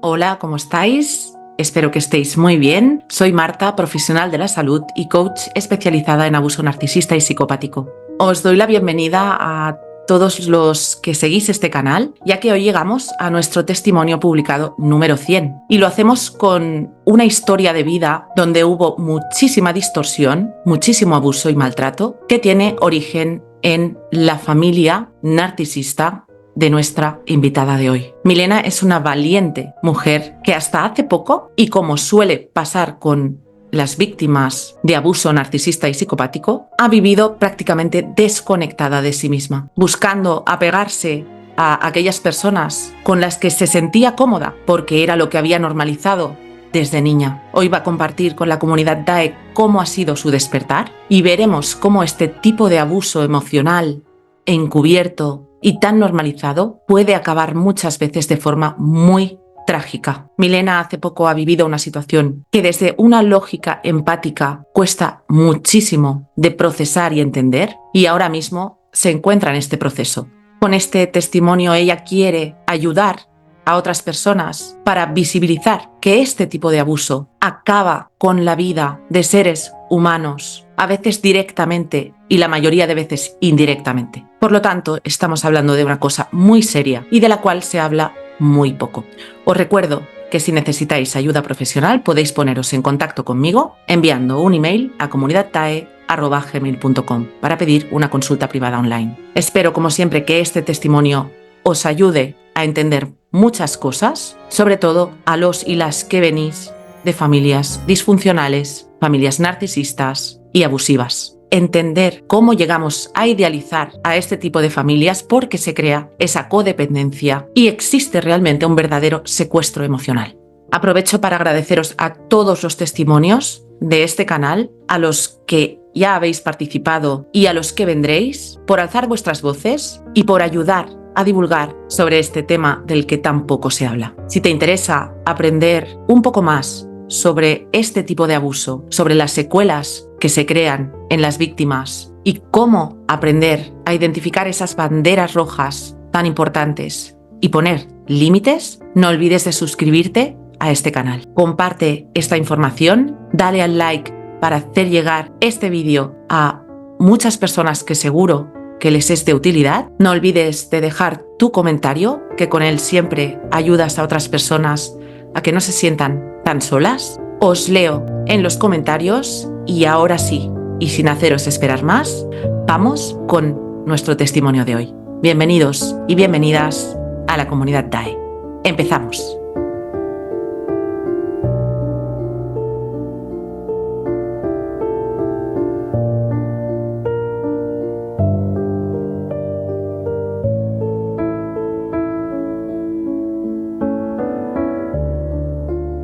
Hola, ¿cómo estáis? Espero que estéis muy bien. Soy Marta, profesional de la salud y coach especializada en abuso narcisista y psicopático. Os doy la bienvenida a todos los que seguís este canal, ya que hoy llegamos a nuestro testimonio publicado número 100. Y lo hacemos con una historia de vida donde hubo muchísima distorsión, muchísimo abuso y maltrato, que tiene origen en la familia narcisista de nuestra invitada de hoy. Milena es una valiente mujer que hasta hace poco, y como suele pasar con las víctimas de abuso narcisista y psicopático, ha vivido prácticamente desconectada de sí misma, buscando apegarse a aquellas personas con las que se sentía cómoda porque era lo que había normalizado desde niña. Hoy va a compartir con la comunidad DAE cómo ha sido su despertar y veremos cómo este tipo de abuso emocional encubierto y tan normalizado puede acabar muchas veces de forma muy trágica. Milena hace poco ha vivido una situación que desde una lógica empática cuesta muchísimo de procesar y entender, y ahora mismo se encuentra en este proceso. Con este testimonio ella quiere ayudar a otras personas para visibilizar que este tipo de abuso acaba con la vida de seres humanos, a veces directamente y la mayoría de veces indirectamente. Por lo tanto, estamos hablando de una cosa muy seria y de la cual se habla muy poco. Os recuerdo que si necesitáis ayuda profesional podéis poneros en contacto conmigo enviando un email a comunidadtae@gmail.com para pedir una consulta privada online. Espero, como siempre, que este testimonio os ayude a entender muchas cosas, sobre todo a los y las que venís de familias disfuncionales, familias narcisistas y abusivas. Entender cómo llegamos a idealizar a este tipo de familias porque se crea esa codependencia y existe realmente un verdadero secuestro emocional. Aprovecho para agradeceros a todos los testimonios de este canal, a los que ya habéis participado y a los que vendréis, por alzar vuestras voces y por ayudar a divulgar sobre este tema del que tan poco se habla. Si te interesa aprender un poco más sobre este tipo de abuso, sobre las secuelas que se crean en las víctimas y cómo aprender a identificar esas banderas rojas tan importantes y poner límites, no olvides de suscribirte a este canal. Comparte esta información, dale al like para hacer llegar este vídeo a muchas personas que seguro que les es de utilidad. No olvides de dejar tu comentario, que con él siempre ayudas a otras personas a que no se sientan tan solas. Os leo en los comentarios y ahora sí, y sin haceros esperar más, vamos con nuestro testimonio de hoy. Bienvenidos y bienvenidas a la comunidad DAE. Empezamos.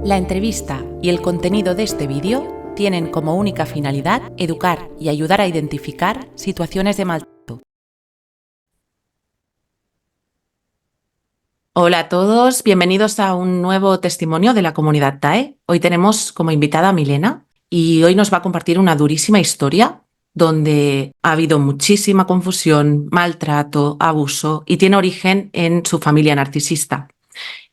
La entrevista y el contenido de este vídeo tienen como única finalidad educar y ayudar a identificar situaciones de maltrato. Hola a todos, bienvenidos a un nuevo testimonio de la comunidad TAE. Hoy tenemos como invitada a Milena y hoy nos va a compartir una durísima historia donde ha habido muchísima confusión, maltrato, abuso y tiene origen en su familia narcisista.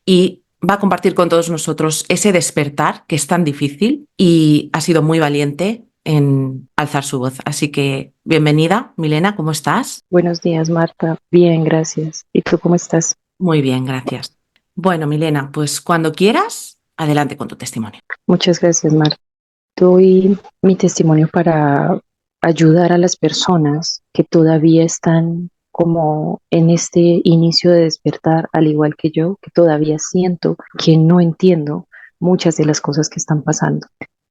Y va a compartir con todos nosotros ese despertar que es tan difícil y ha sido muy valiente en alzar su voz. Así que bienvenida, Milena, ¿cómo estás? Buenos días, Marta. Bien, gracias. ¿Y tú cómo estás? Muy bien, gracias. Bueno, Milena, pues cuando quieras, adelante con tu testimonio. Muchas gracias, Marta. Doy mi testimonio para ayudar a las personas que todavía están como en este inicio de despertar, al igual que yo, que todavía siento que no entiendo muchas de las cosas que están pasando.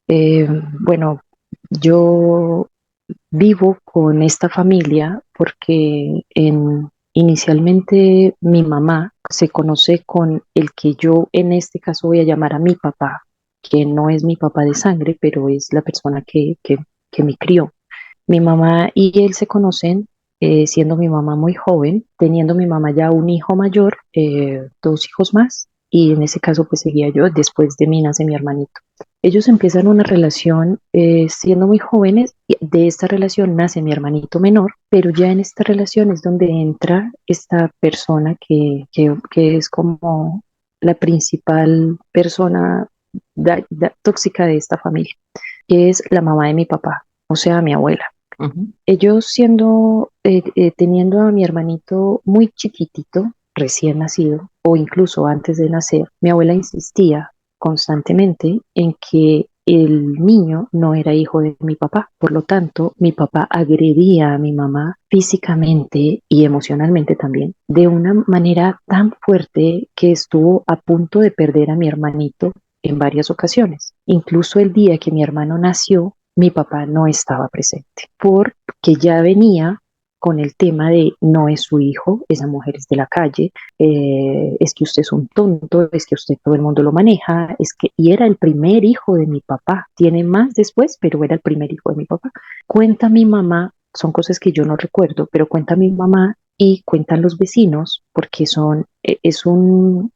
Bueno, yo vivo con esta familia porque inicialmente mi mamá se conoce con el que yo en este caso voy a llamar a mi papá, que no es mi papá de sangre, pero es la persona que me crió. Mi mamá y él se conocen siendo mi mamá muy joven, teniendo mi mamá ya un hijo mayor, dos hijos más, y en ese caso pues seguía yo, después de mí nace mi hermanito. Ellos empiezan una relación siendo muy jóvenes, y de esta relación nace mi hermanito menor, pero ya en esta relación es donde entra esta persona que es como la principal persona tóxica de esta familia, que es la mamá de mi papá, o sea, mi abuela. Ujú. Ellos teniendo a mi hermanito muy chiquitito, recién nacido, o incluso antes de nacer, mi abuela insistía constantemente en que el niño no era hijo de mi papá. Por lo tanto, mi papá agredía a mi mamá físicamente y emocionalmente también, de una manera tan fuerte que estuvo a punto de perder a mi hermanito en varias ocasiones. Incluso el día que mi hermano nació, mi papá no estaba presente, porque ya venía con el tema de no es su hijo, esa mujer es de la calle, es que usted es un tonto, es que usted todo el mundo lo maneja, y era el primer hijo de mi papá, tiene más después, pero era el primer hijo de mi papá. Cuenta mi mamá, son cosas que yo no recuerdo, pero cuenta mi mamá y cuentan los vecinos, porque es un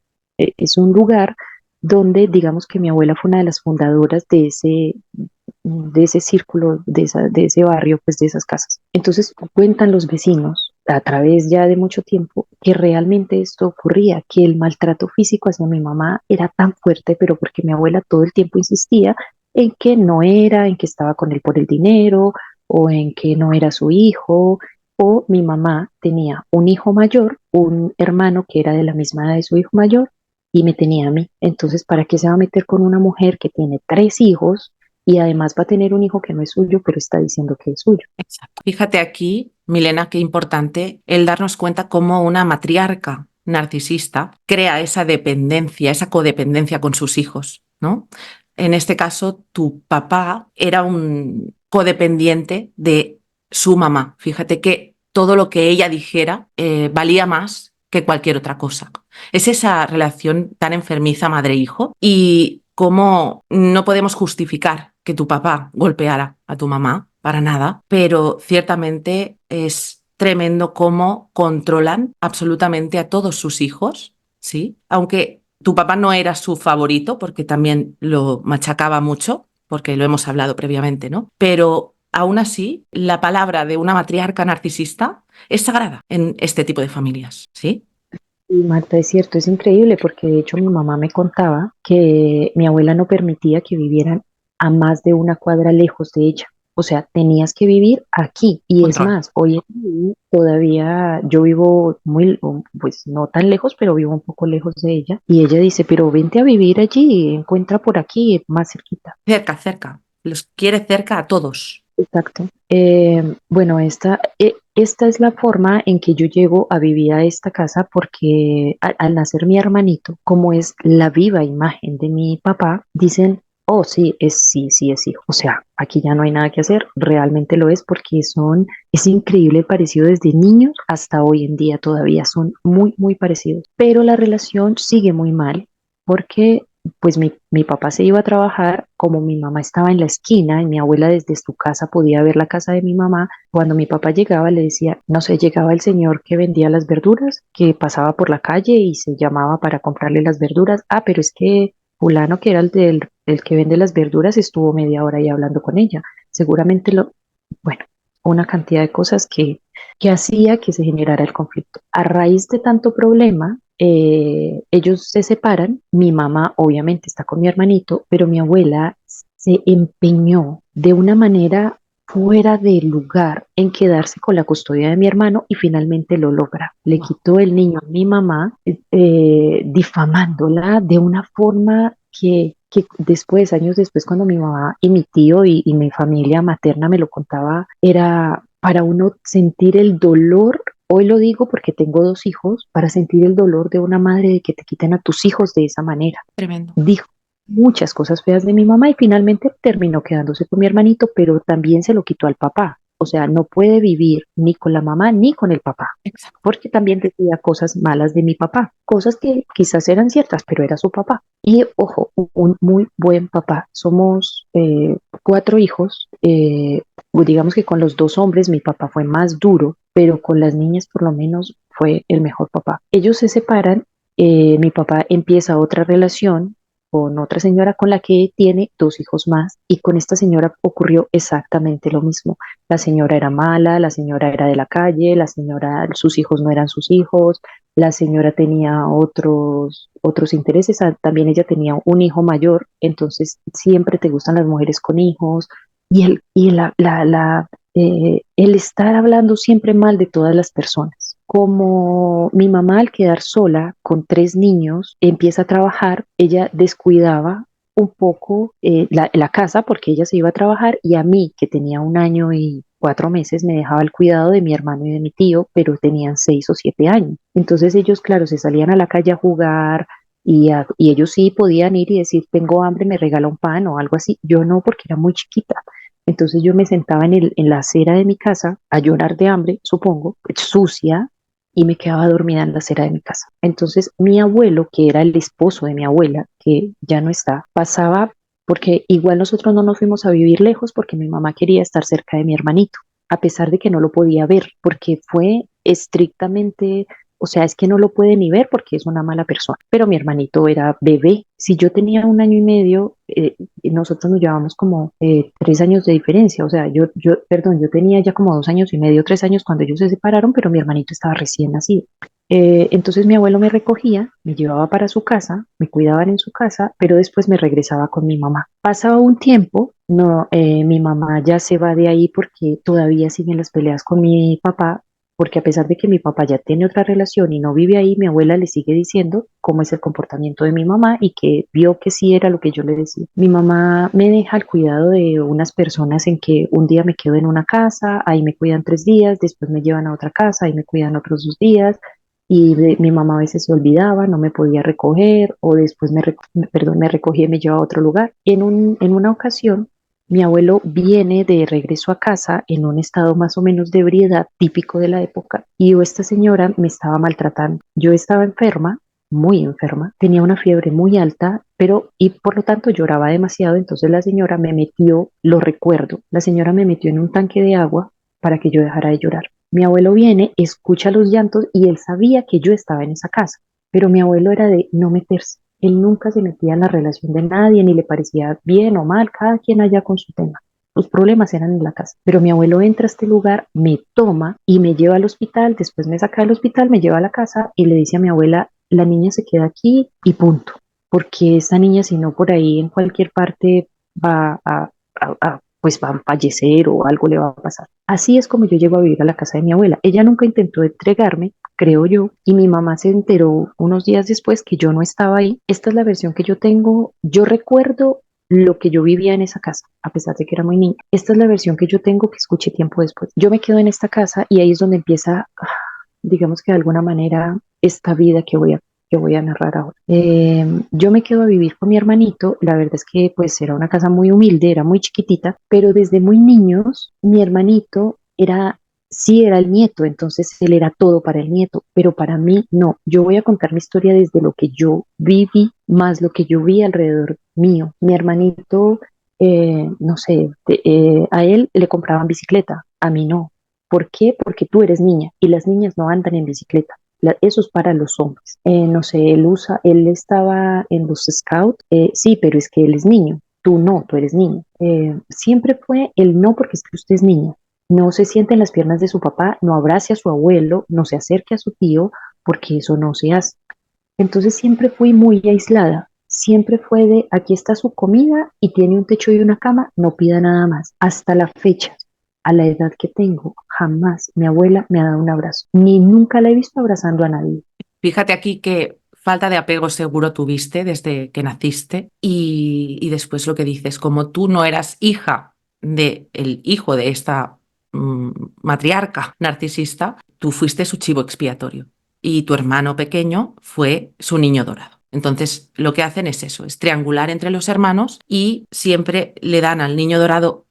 lugar donde digamos que mi abuela fue una de las fundadoras de ese círculo, de ese barrio, pues de esas casas. Entonces cuentan los vecinos a través ya de mucho tiempo que realmente esto ocurría, que el maltrato físico hacia mi mamá era tan fuerte, pero porque mi abuela todo el tiempo insistía en que no era, en que estaba con él por el dinero o en que no era su hijo. O mi mamá tenía un hijo mayor, un hermano que era de la misma edad de su hijo mayor, y me tenía a mí. Entonces, ¿para qué se va a meter con una mujer que tiene tres hijos y además va a tener un hijo que no es suyo, pero está diciendo que es suyo? Exacto. Fíjate aquí, Milena, qué importante el darnos cuenta cómo una matriarca narcisista crea esa dependencia, esa codependencia con sus hijos, ¿no? En este caso, tu papá era un codependiente de su mamá. Fíjate que todo lo que ella dijera valía más que cualquier otra cosa. Es esa relación tan enfermiza madre-hijo y cómo no podemos justificar que tu papá golpeara a tu mamá para nada, pero ciertamente es tremendo cómo controlan absolutamente a todos sus hijos, ¿sí? Aunque tu papá no era su favorito, porque también lo machacaba mucho, porque lo hemos hablado previamente, ¿no? Pero aún así, la palabra de una matriarca narcisista es sagrada en este tipo de familias, ¿sí? Y Marta, es cierto, es increíble porque de hecho mi mamá me contaba que mi abuela no permitía que vivieran a más de una cuadra lejos de ella. O sea, tenías que vivir aquí. Y es Control. más, hoy en día todavía yo vivo pues no tan lejos, pero vivo un poco lejos de ella. Y ella dice, pero vente a vivir allí, encuentra por aquí, más cerquita. Cerca, cerca. Los quiere cerca a todos. Exacto. Bueno, esta es la forma en que yo llego a vivir a esta casa porque al nacer mi hermanito, como es la viva imagen de mi papá, dicen, oh, sí, es hijo. O sea, aquí ya no hay nada que hacer, realmente lo es porque es increíble el parecido desde niños hasta hoy en día todavía, son muy, muy parecidos. Pero la relación sigue muy mal porque pues mi papá se iba a trabajar, como mi mamá estaba en la esquina y mi abuela desde su casa podía ver la casa de mi mamá, cuando mi papá llegaba le decía, no sé, llegaba el señor que vendía las verduras, que pasaba por la calle y se llamaba para comprarle las verduras, pero es que fulano que era el que vende las verduras estuvo media hora ahí hablando con ella, seguramente bueno, una cantidad de cosas que hacía que se generara el conflicto. A raíz de tanto problema, ellos se separan, mi mamá obviamente está con mi hermanito, pero mi abuela se empeñó de una manera fuera de lugar en quedarse con la custodia de mi hermano y finalmente lo logra. Le Wow. quitó el niño a mi mamá, difamándola de una forma que después, años después, cuando mi mamá y mi tío y mi familia materna me lo contaba, era para uno sentir el dolor. Hoy lo digo porque tengo dos hijos, para sentir el dolor de una madre de que te quiten a tus hijos de esa manera. Tremendo. Dijo muchas cosas feas de mi mamá y finalmente terminó quedándose con mi hermanito, pero también se lo quitó al papá. O sea, no puede vivir ni con la mamá ni con el papá, Exacto. porque también decía cosas malas de mi papá, cosas que quizás eran ciertas, pero era su papá. Y ojo, un muy buen papá. Somos cuatro hijos. Digamos que con los dos hombres mi papá fue más duro, pero con las niñas por lo menos fue el mejor papá. Ellos se separan, mi papá empieza otra relación con otra señora con la que tiene dos hijos más y con esta señora ocurrió exactamente lo mismo. La señora era mala, la señora era de la calle, sus hijos no eran sus hijos, La señora tenía otros intereses, también ella tenía un hijo mayor, entonces siempre te gustan las mujeres con hijos el estar hablando siempre mal de todas las personas. Como mi mamá al quedar sola con 3 niños empieza a trabajar, ella descuidaba un poco la casa porque ella se iba a trabajar y a mí, que tenía 1 año y 4 meses, me dejaba el cuidado de mi hermano y de mi tío, pero tenían 6 o 7 años. Entonces ellos, claro, se salían a la calle a jugar y ellos sí podían ir y decir, tengo hambre, me regala un pan o algo así. Yo no, porque era muy chiquita. Entonces yo me sentaba en la acera de mi casa a llorar de hambre, supongo, sucia, y me quedaba dormida en la acera de mi casa. Entonces mi abuelo, que era el esposo de mi abuela, que ya no está, pasaba, porque igual nosotros no nos fuimos a vivir lejos porque mi mamá quería estar cerca de mi hermanito, a pesar de que no lo podía ver, porque fue estrictamente, o sea, es que no lo puede ni ver porque es una mala persona. Pero mi hermanito era bebé. Si yo tenía 1 año y medio, nosotros nos llevamos como 3 años de diferencia. O sea, perdón, yo tenía ya como 2 años y medio, 3 años cuando ellos se separaron, pero mi hermanito estaba recién nacido. Entonces mi abuelo me recogía, me llevaba para su casa, me cuidaban en su casa, pero después me regresaba con mi mamá. Pasaba un tiempo, no, mi mamá ya se va de ahí porque todavía siguen las peleas con mi papá, porque a pesar de que mi papá ya tiene otra relación y no vive ahí, mi abuela le sigue diciendo cómo es el comportamiento de mi mamá y que vio que sí era lo que yo le decía. Mi mamá me deja al cuidado de unas personas en que un día me quedo en una casa, ahí me cuidan 3 días, después me llevan a otra casa, ahí me cuidan otros 2 días. Mi mamá a veces se olvidaba, no me podía recoger o después perdón, me recogía y me llevaba a otro lugar. En una ocasión mi abuelo viene de regreso a casa en un estado más o menos de ebriedad típico de la época y esta señora me estaba maltratando. Yo estaba enferma, muy enferma, tenía una fiebre muy alta, pero y por lo tanto lloraba demasiado, entonces la señora me metió, lo recuerdo, la señora me metió en un tanque de agua para que yo dejara de llorar. Mi abuelo viene, escucha los llantos y él sabía que yo estaba en esa casa, pero mi abuelo era de no meterse. Él nunca se metía en la relación de nadie, ni le parecía bien o mal, cada quien allá con su tema. Los problemas eran en la casa. Pero mi abuelo entra a este lugar, me toma y me lleva al hospital, después me saca del hospital, me lleva a la casa y le dice a mi abuela, la niña se queda aquí y punto. Porque esta niña, si no por ahí en cualquier parte va pues va a fallecer o algo le va a pasar. Así es como yo llego a vivir a la casa de mi abuela. Ella nunca intentó entregarme, creo yo, y mi mamá se enteró unos días después que yo no estaba ahí. Esta es la versión que yo tengo. Yo recuerdo lo que yo vivía en esa casa, a pesar de que era muy niña. Esta es la versión que yo tengo que escuché tiempo después. Yo me quedo en esta casa y ahí es donde empieza, digamos que de alguna manera, esta vida que voy a narrar ahora. Yo me quedo a vivir con mi hermanito, la verdad es que pues era una casa muy humilde, era muy chiquitita, pero desde muy niños mi hermanito sí era el nieto, entonces él era todo para el nieto, pero para mí no. Yo voy a contar mi historia desde lo que yo viví, más lo que yo vi alrededor mío. Mi hermanito, no sé, a él le compraban bicicleta, a mí no. ¿Por qué? Porque tú eres niña y las niñas no andan en bicicleta. Eso es para los hombres. No sé, él estaba en los scouts, sí, pero es que él es niño, tú no, tú eres niño. Siempre fue el no porque es que usted es niña. No se siente en las piernas de su papá, no abrace a su abuelo, no se acerque a su tío, porque eso no se hace. Entonces siempre fui muy aislada. Siempre fue de aquí está su comida y tiene un techo y una cama, no pida nada más. Hasta la fecha, a la edad que tengo, jamás mi abuela me ha dado un abrazo, ni nunca la he visto abrazando a nadie. Fíjate aquí que falta de apego seguro tuviste desde que naciste y después lo que dices, como tú no eras hija del hijo de esta matriarca narcisista, tú fuiste su chivo expiatorio y tu hermano pequeño fue su niño dorado. Entonces lo que hacen es eso, es triangular entre los hermanos y siempre le dan al niño dorado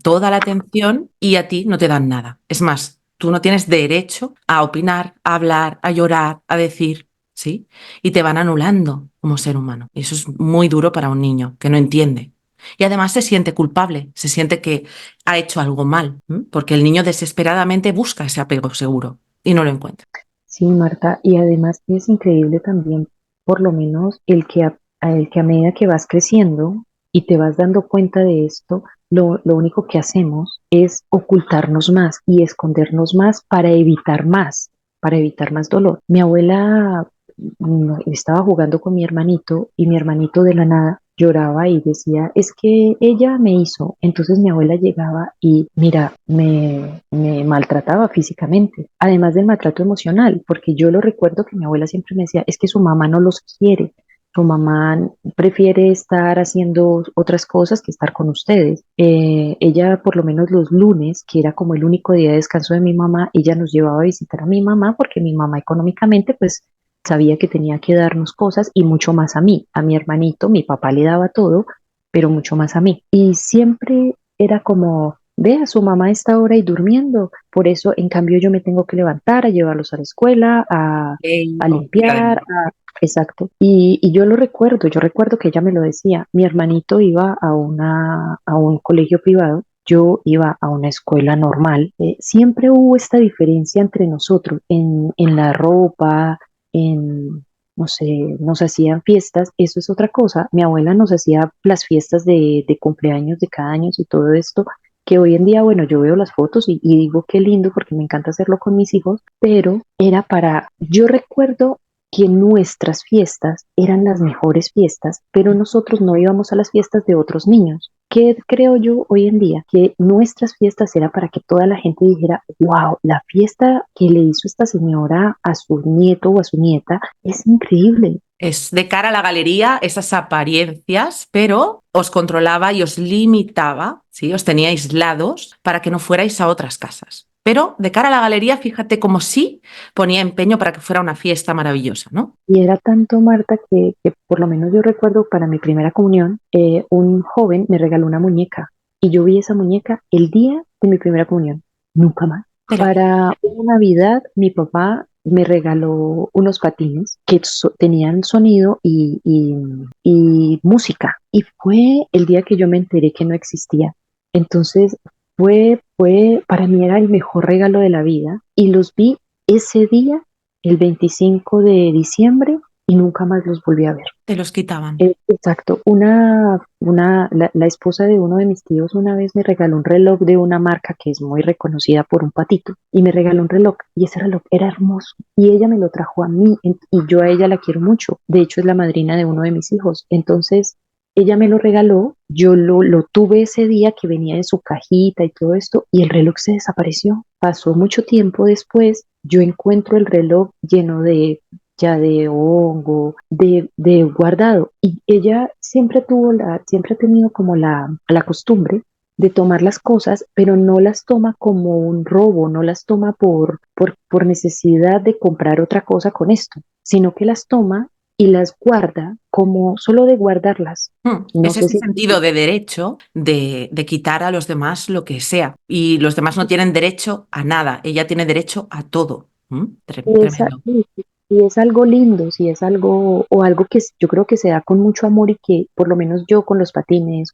toda la atención y a ti no te dan nada. Es más, tú no tienes derecho a opinar, a hablar, a llorar, a decir, ¿sí? Y te van anulando como ser humano. Y eso es muy duro para un niño que no entiende. Y además se siente culpable, se siente que ha hecho algo mal, porque el niño desesperadamente busca ese apego seguro y no lo encuentra. Sí, Marta, y además es increíble también, por lo menos, el que a medida que vas creciendo y te vas dando cuenta de esto, lo único que hacemos es ocultarnos más y escondernos más para evitar más. para evitar más dolor. Mi abuela estaba jugando con mi hermanito y mi hermanito de la nada lloraba y decía, es que ella me hizo. Entonces mi abuela llegaba y, mira, me maltrataba físicamente, además del maltrato emocional, porque yo lo recuerdo que mi abuela siempre me decía, es que su mamá no los quiere. Su mamá prefiere estar haciendo otras cosas que estar con ustedes. Ella, por lo menos los lunes, que era como el único día de descanso de mi mamá, ella nos llevaba a visitar a mi mamá porque mi mamá económicamente, pues sabía que tenía que darnos cosas y mucho más a mi hermanito, mi papá le daba todo, pero mucho más a mí. Y siempre era como, vea, su mamá está ahora y durmiendo, por eso en cambio yo me tengo que levantar a llevarlos a la escuela, a limpiar, Complicadamente. exacto. Y yo recuerdo que ella me lo decía, mi hermanito iba a un colegio privado. Yo iba a una escuela normal. Siempre hubo esta diferencia entre nosotros en la ropa, en, no sé, nos hacían fiestas, eso es otra cosa. Mi abuela nos hacía las fiestas de cumpleaños de cada año y todo esto, que hoy en día, bueno, yo veo las fotos y digo qué lindo porque me encanta hacerlo con mis hijos, pero era para, yo recuerdo que nuestras fiestas eran las mejores fiestas, pero nosotros no íbamos a las fiestas de otros niños. ¿Qué creo yo hoy en día? Que nuestras fiestas era para que toda la gente dijera, wow, la fiesta que le hizo esta señora a su nieto o a su nieta es increíble. Es de cara a la galería esas apariencias, pero os controlaba y os limitaba, ¿sí? Os tenía aislados para que no fuerais a otras casas. Pero de cara a la galería, fíjate cómo sí ponía empeño para que fuera una fiesta maravillosa, ¿no? Y era tanto, Marta, que por lo menos yo recuerdo para mi primera comunión, un joven me regaló una muñeca y yo vi esa muñeca el día de mi primera comunión, nunca más. Te la quito. Para una Navidad, mi papá me regaló unos patines que tenían sonido y música. Y fue el día que yo me enteré que no existía. Entonces, para mí era el mejor regalo de la vida y los vi ese día el 25 de diciembre y nunca más los volví a ver. Te los quitaban. Exacto, la esposa de uno de mis tíos una vez me regaló un reloj de una marca que es muy reconocida por un patito y me regaló un reloj y ese reloj era hermoso y ella me lo trajo a mí y yo a ella la quiero mucho. De hecho es la madrina de uno de mis hijos. Entonces ella me lo regaló, yo lo tuve ese día que venía en su cajita y todo esto y el reloj se desapareció. Pasó mucho tiempo después, yo encuentro el reloj lleno de ya de hongo, de guardado. Y ella siempre ha tenido como la costumbre de tomar las cosas, pero no las toma como un robo, no las toma por necesidad de comprar otra cosa con esto, sino que las toma y las guarda como solo de guardarlas. No Es sé ese si sentido de derecho de quitar a los demás lo que sea. Y los demás no tienen derecho a nada. Ella tiene derecho a todo. Tremendo. y es algo lindo, si es algo, o algo yo creo que se da con mucho amor y que por lo menos yo con los patines,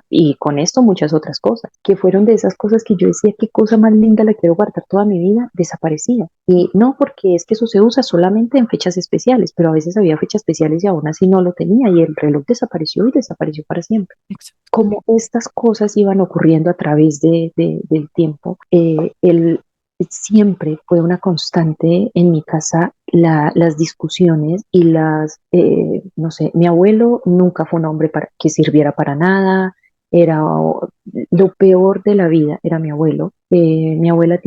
y con esto muchas otras cosas, que fueron de esas cosas que yo decía, qué cosa más linda la quiero guardar toda mi vida, desaparecía. Y no porque es que eso se usa solamente en fechas especiales, pero a veces había fechas especiales y aún así no lo tenía y el reloj desapareció y desapareció para siempre. Exacto. Como estas cosas iban ocurriendo a través del tiempo, siempre fue una constante en mi casa las discusiones y no sé, mi abuelo nunca fue un hombre que sirviera para nada, era lo peor de la vida, era mi abuelo. Mi abuela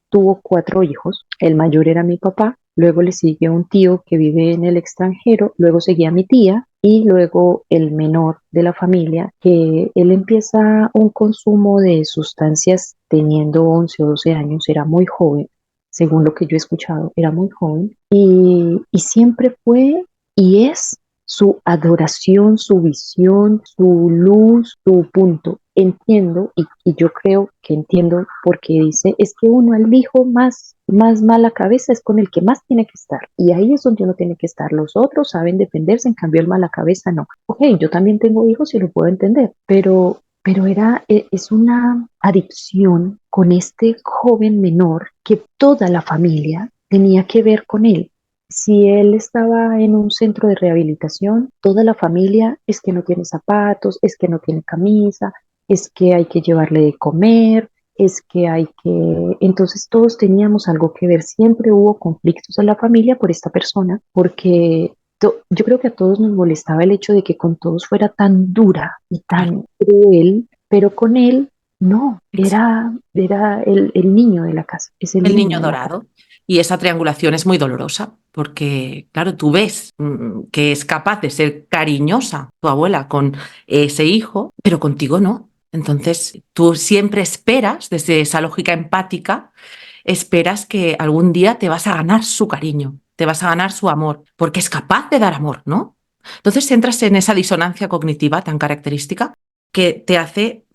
tuvo 4 hijos, el mayor era mi papá, luego le siguió un tío que vive en el extranjero, luego seguía mi tía y luego el menor de la familia, que él empieza un consumo de sustancias teniendo 11 o 12 años, era muy joven, según lo que yo he escuchado, era muy joven, y siempre fue y es su adoración, su visión, su luz, su punto. Entiendo, y yo creo que entiendo porque dice, es que uno al hijo más mala cabeza es con el que más tiene que estar. Y ahí es donde uno tiene que estar. Los otros saben defenderse, en cambio el mala cabeza no. Ok, yo también tengo hijos y lo puedo entender, pero es una adicción con este joven menor que toda la familia tenía que ver con él. Si él estaba en un centro de rehabilitación, toda la familia es que no tiene zapatos, es que no tiene camisa, es que hay que llevarle de comer, es que entonces todos teníamos algo que ver, siempre hubo conflictos en la familia por esta persona, porque yo creo que a todos nos molestaba el hecho de que con todos fuera tan dura y Claro, tan cruel, pero con él no, exacto. era el niño de la casa, es el El niño niño de la casa. dorado. Y esa triangulación es muy dolorosa porque, claro, tú ves que es capaz de ser cariñosa tu abuela con ese hijo, pero contigo no. Entonces, tú siempre esperas, desde esa lógica empática, esperas que algún día te vas a ganar su cariño, te vas a ganar su amor, porque es capaz de dar amor, ¿no? Entonces entras en esa disonancia cognitiva tan característica que te hace,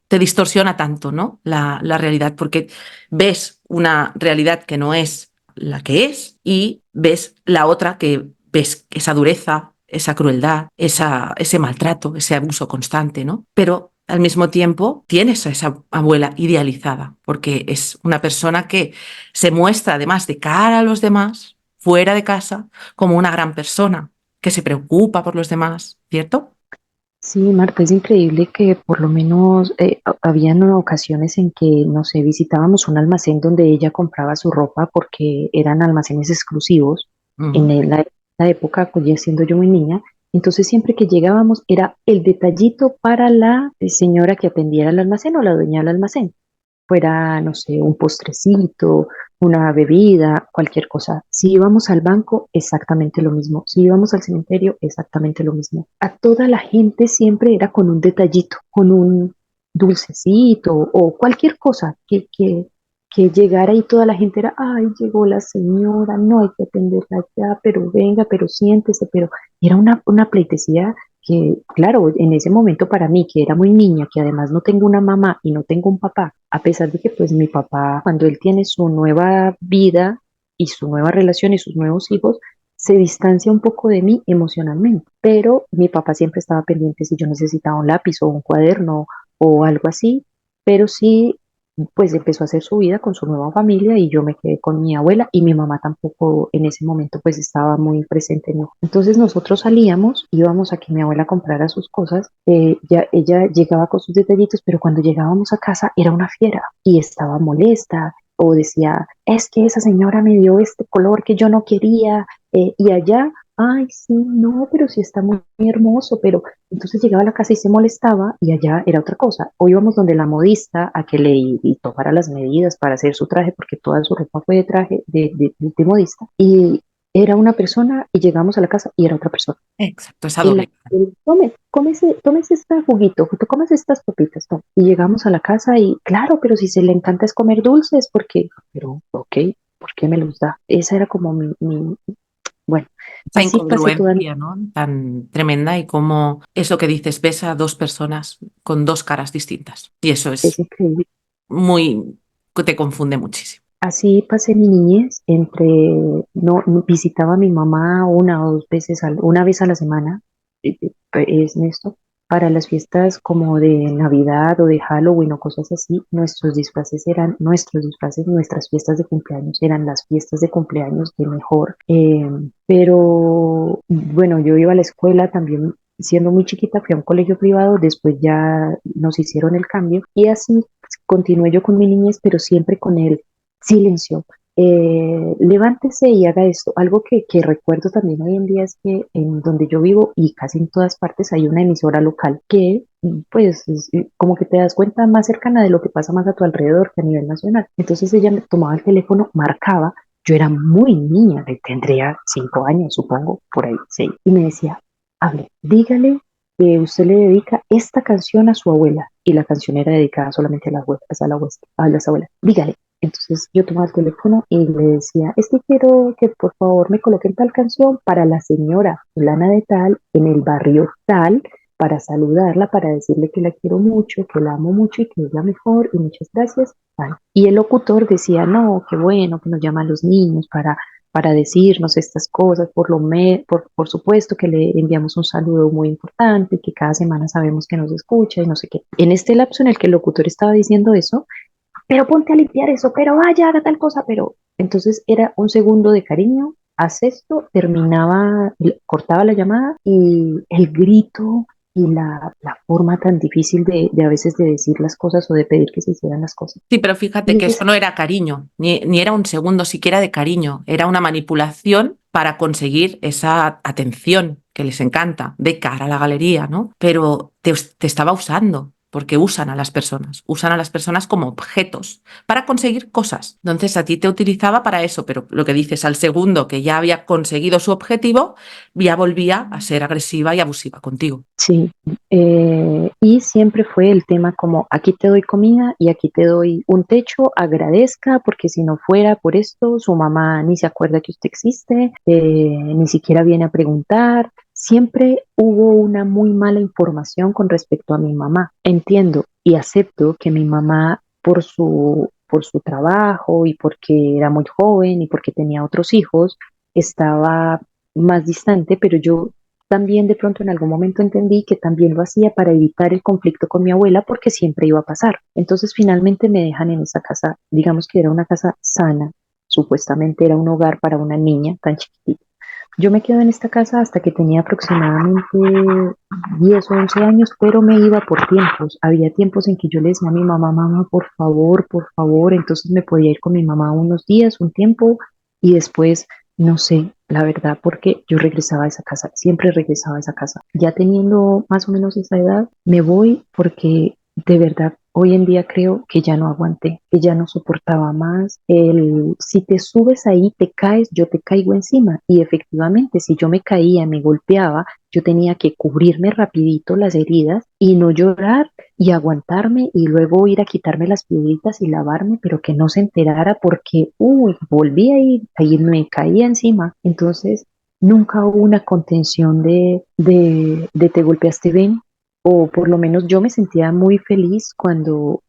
te distorsiona tanto, ¿no? La realidad, porque ves una realidad que no es la que es y ves la otra que ves esa dureza, esa crueldad, ese maltrato, ese abuso constante, ¿no? Pero al mismo tiempo tienes a esa abuela idealizada, porque es una persona que se muestra además de cara a los demás, fuera de casa, como una gran persona, que se preocupa por los demás, ¿cierto? Sí, Marta, es increíble que por lo menos habían ocasiones en que, no sé, visitábamos un almacén donde ella compraba su ropa porque eran almacenes exclusivos en Ujú. la época, pues ya siendo yo muy niña. Entonces siempre que llegábamos era el detallito para la señora que atendiera el almacén o la dueña del almacén, fuera, no sé, un postrecito, una bebida, cualquier cosa. Si íbamos al banco, exactamente lo mismo. Si íbamos al cementerio, exactamente lo mismo. A toda la gente siempre era con un detallito, con un dulcecito o cualquier cosa que llegara y toda la gente era, ay, llegó la señora, no hay que atenderla ya, pero venga, pero siéntese, pero era una pleitesía que, claro, en ese momento para mí, que era muy niña, que además no tengo una mamá y no tengo un papá, a pesar de que pues mi papá, cuando él tiene su nueva vida y su nueva relación y sus nuevos hijos, se distancia un poco de mí emocionalmente, pero mi papá siempre estaba pendiente si yo necesitaba un lápiz o un cuaderno o algo así, pero sí, pues empezó a hacer su vida con su nueva familia y yo me quedé con mi abuela y mi mamá tampoco en ese momento pues estaba muy presente en mí. Entonces nosotros salíamos, íbamos a que mi abuela comprara sus cosas, ya, ella llegaba con sus detallitos, pero cuando llegábamos a casa era una fiera y estaba molesta o decía, es que esa señora me dio este color que yo no quería y allá, ay, sí, no, pero sí está muy, muy hermoso, pero entonces llegaba a la casa y se molestaba y allá era otra cosa. O íbamos donde la modista a que le y tomara las medidas para hacer su traje, porque toda su ropa fue de traje de modista. Y era una persona y llegamos a la casa y era otra persona. Exacto, esa doble cara. Tómese este juguito, tú comes estas papitas, tome. Y llegamos a la casa y claro, pero si se le encanta es comer dulces, porque, pero, ok, ¿por qué me los da? Esa era como bueno, Esa así pasé toda mi. incongruencia, ¿no? Tan tremenda y como eso que dices, ves a dos personas con dos caras distintas. Y eso Es es increíble. muy, que te confunde muchísimo. Así pasé mi niñez no, visitaba a mi mamá una o dos veces, una vez a la semana, es esto, para las fiestas como de Navidad o de Halloween o cosas así, nuestros disfraces eran nuestros disfraces, nuestras fiestas de cumpleaños eran las fiestas de cumpleaños de mejor, pero bueno, yo iba a la escuela también. Siendo muy chiquita, fui a un colegio privado, después ya nos hicieron el cambio y así continué yo con mi niñez, pero siempre con él silencio. Levántese y haga esto. Algo que recuerdo también hoy en día es que en donde yo vivo y casi en todas partes hay una emisora local que, pues, como que te das cuenta más cercana de lo que pasa más a tu alrededor que a nivel nacional. Entonces ella me tomaba el teléfono, marcaba. Yo era muy niña, tendría 5 años, supongo, por ahí, 6. Y me decía, hable, dígale que usted le dedica esta canción a su abuela. Y la canción era dedicada solamente a las abuelas, a las abuelas. Dígale. Entonces yo tomaba el teléfono y le decía, es que quiero que por favor me coloquen tal canción para la señora fulana de tal, en el barrio tal, para saludarla, para decirle que la quiero mucho, que la amo mucho y que es la mejor y muchas gracias. Tal. Y el locutor decía, no, qué bueno que nos llaman los niños para decirnos estas cosas, por supuesto que le enviamos un saludo muy importante, que cada semana sabemos que nos escucha y no sé qué. En este lapso en el que el locutor estaba diciendo eso, pero ponte a limpiar eso, pero vaya, haga tal cosa, pero entonces era un segundo de cariño, haz esto, terminaba, cortaba la llamada y el grito y la forma tan difícil de a veces de decir las cosas o de pedir que se hicieran las cosas. Sí, pero fíjate Y que ese eso no era cariño, ni era un segundo siquiera de cariño, era una manipulación para conseguir esa atención que les encanta de cara a la galería, ¿no? Pero te estaba usando, porque usan a las personas como objetos para conseguir cosas. Entonces a ti te utilizaba para eso, pero lo que dices, al segundo que ya había conseguido su objetivo, ya volvía a ser agresiva y abusiva contigo. Sí, y siempre fue el tema como aquí te doy comida y aquí te doy un techo, agradezca, porque si no fuera por esto, su mamá ni se acuerda que usted existe, ni siquiera viene a preguntar. Siempre hubo una muy mala información con respecto a mi mamá. Entiendo y acepto que mi mamá, por su trabajo y porque era muy joven y porque tenía otros hijos, estaba más distante, pero yo también de pronto en algún momento entendí que también lo hacía para evitar el conflicto con mi abuela porque siempre iba a pasar. Entonces finalmente me dejan en esa casa, digamos que era una casa sana, supuestamente era un hogar para una niña tan chiquitita. Yo me quedo en esta casa hasta que tenía aproximadamente 10 o 11 años, pero me iba por tiempos. Había tiempos en que yo le decía a mi mamá, mamá, por favor, entonces me podía ir con mi mamá unos días, un tiempo, y después, no sé, la verdad, porque yo regresaba a esa casa, siempre regresaba a esa casa. Ya teniendo más o menos esa edad, me voy porque de verdad hoy en día creo que ya no aguanté, que ya no soportaba más. Si te subes ahí, te caes, yo te caigo encima. Y efectivamente, si yo me caía, me golpeaba, yo tenía que cubrirme rapidito las heridas y no llorar y aguantarme y luego ir a quitarme las piedritas y lavarme, pero que no se enterara porque, uy, volví ahí me caía encima. Entonces, nunca hubo una contención de te golpeaste, ven, o por lo menos yo me sentía muy feliz cuando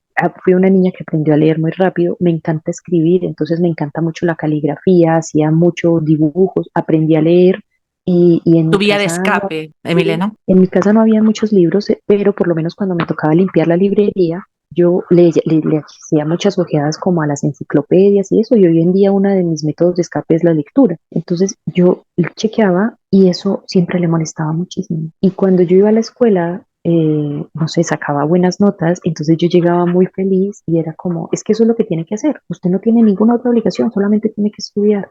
fui una niña que aprendió a leer muy rápido, me encanta escribir, entonces me encanta mucho la caligrafía, hacía muchos dibujos, aprendí a leer y Tu vía de escape, Emilena. en mi casa no había muchos libros, pero por lo menos cuando me tocaba limpiar la librería, yo le hacía muchas ojeadas como a las enciclopedias y eso, y hoy en día uno de mis métodos de escape es la lectura. Entonces yo chequeaba y eso siempre le molestaba muchísimo. Y cuando yo iba a la escuela, no sé, sacaba buenas notas, entonces yo llegaba muy feliz y era como, es que eso es lo que tiene que hacer, usted no tiene ninguna otra obligación, solamente tiene que estudiar.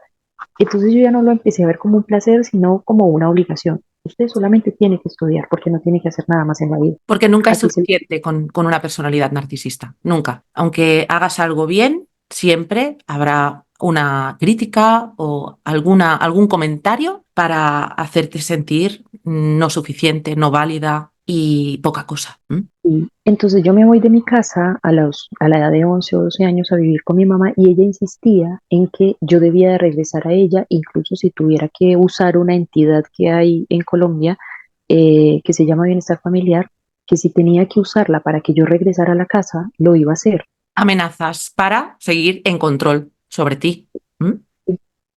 Entonces yo ya no lo empecé a ver como un placer, sino como una obligación. Usted solamente tiene que estudiar porque no tiene que hacer nada más en la vida. Porque nunca es Así se... suficiente con una personalidad narcisista, nunca. Aunque hagas algo bien, siempre habrá una crítica o algún comentario para hacerte sentir no suficiente, no válida y poca cosa. ¿M? Y entonces yo me voy de mi casa a la edad de 11 o 12 años a vivir con mi mamá y ella insistía en que yo debía de regresar a ella, incluso si tuviera que usar una entidad que hay en Colombia que se llama Bienestar Familiar, que si tenía que usarla para que yo regresara a la casa, lo iba a hacer. Amenazas para seguir en control sobre ti. ¿M?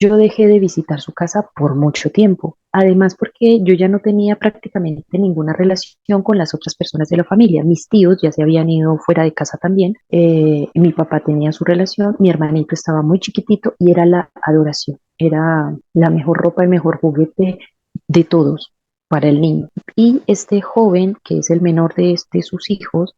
Yo dejé de visitar su casa por mucho tiempo. Además, porque yo ya no tenía prácticamente ninguna relación con las otras personas de la familia. Mis tíos ya se habían ido fuera de casa también. Mi papá tenía su relación, mi hermanito estaba muy chiquitito y era la adoración. Era la mejor ropa, el mejor juguete de todos para el niño. Y este joven, que es el menor de sus hijos,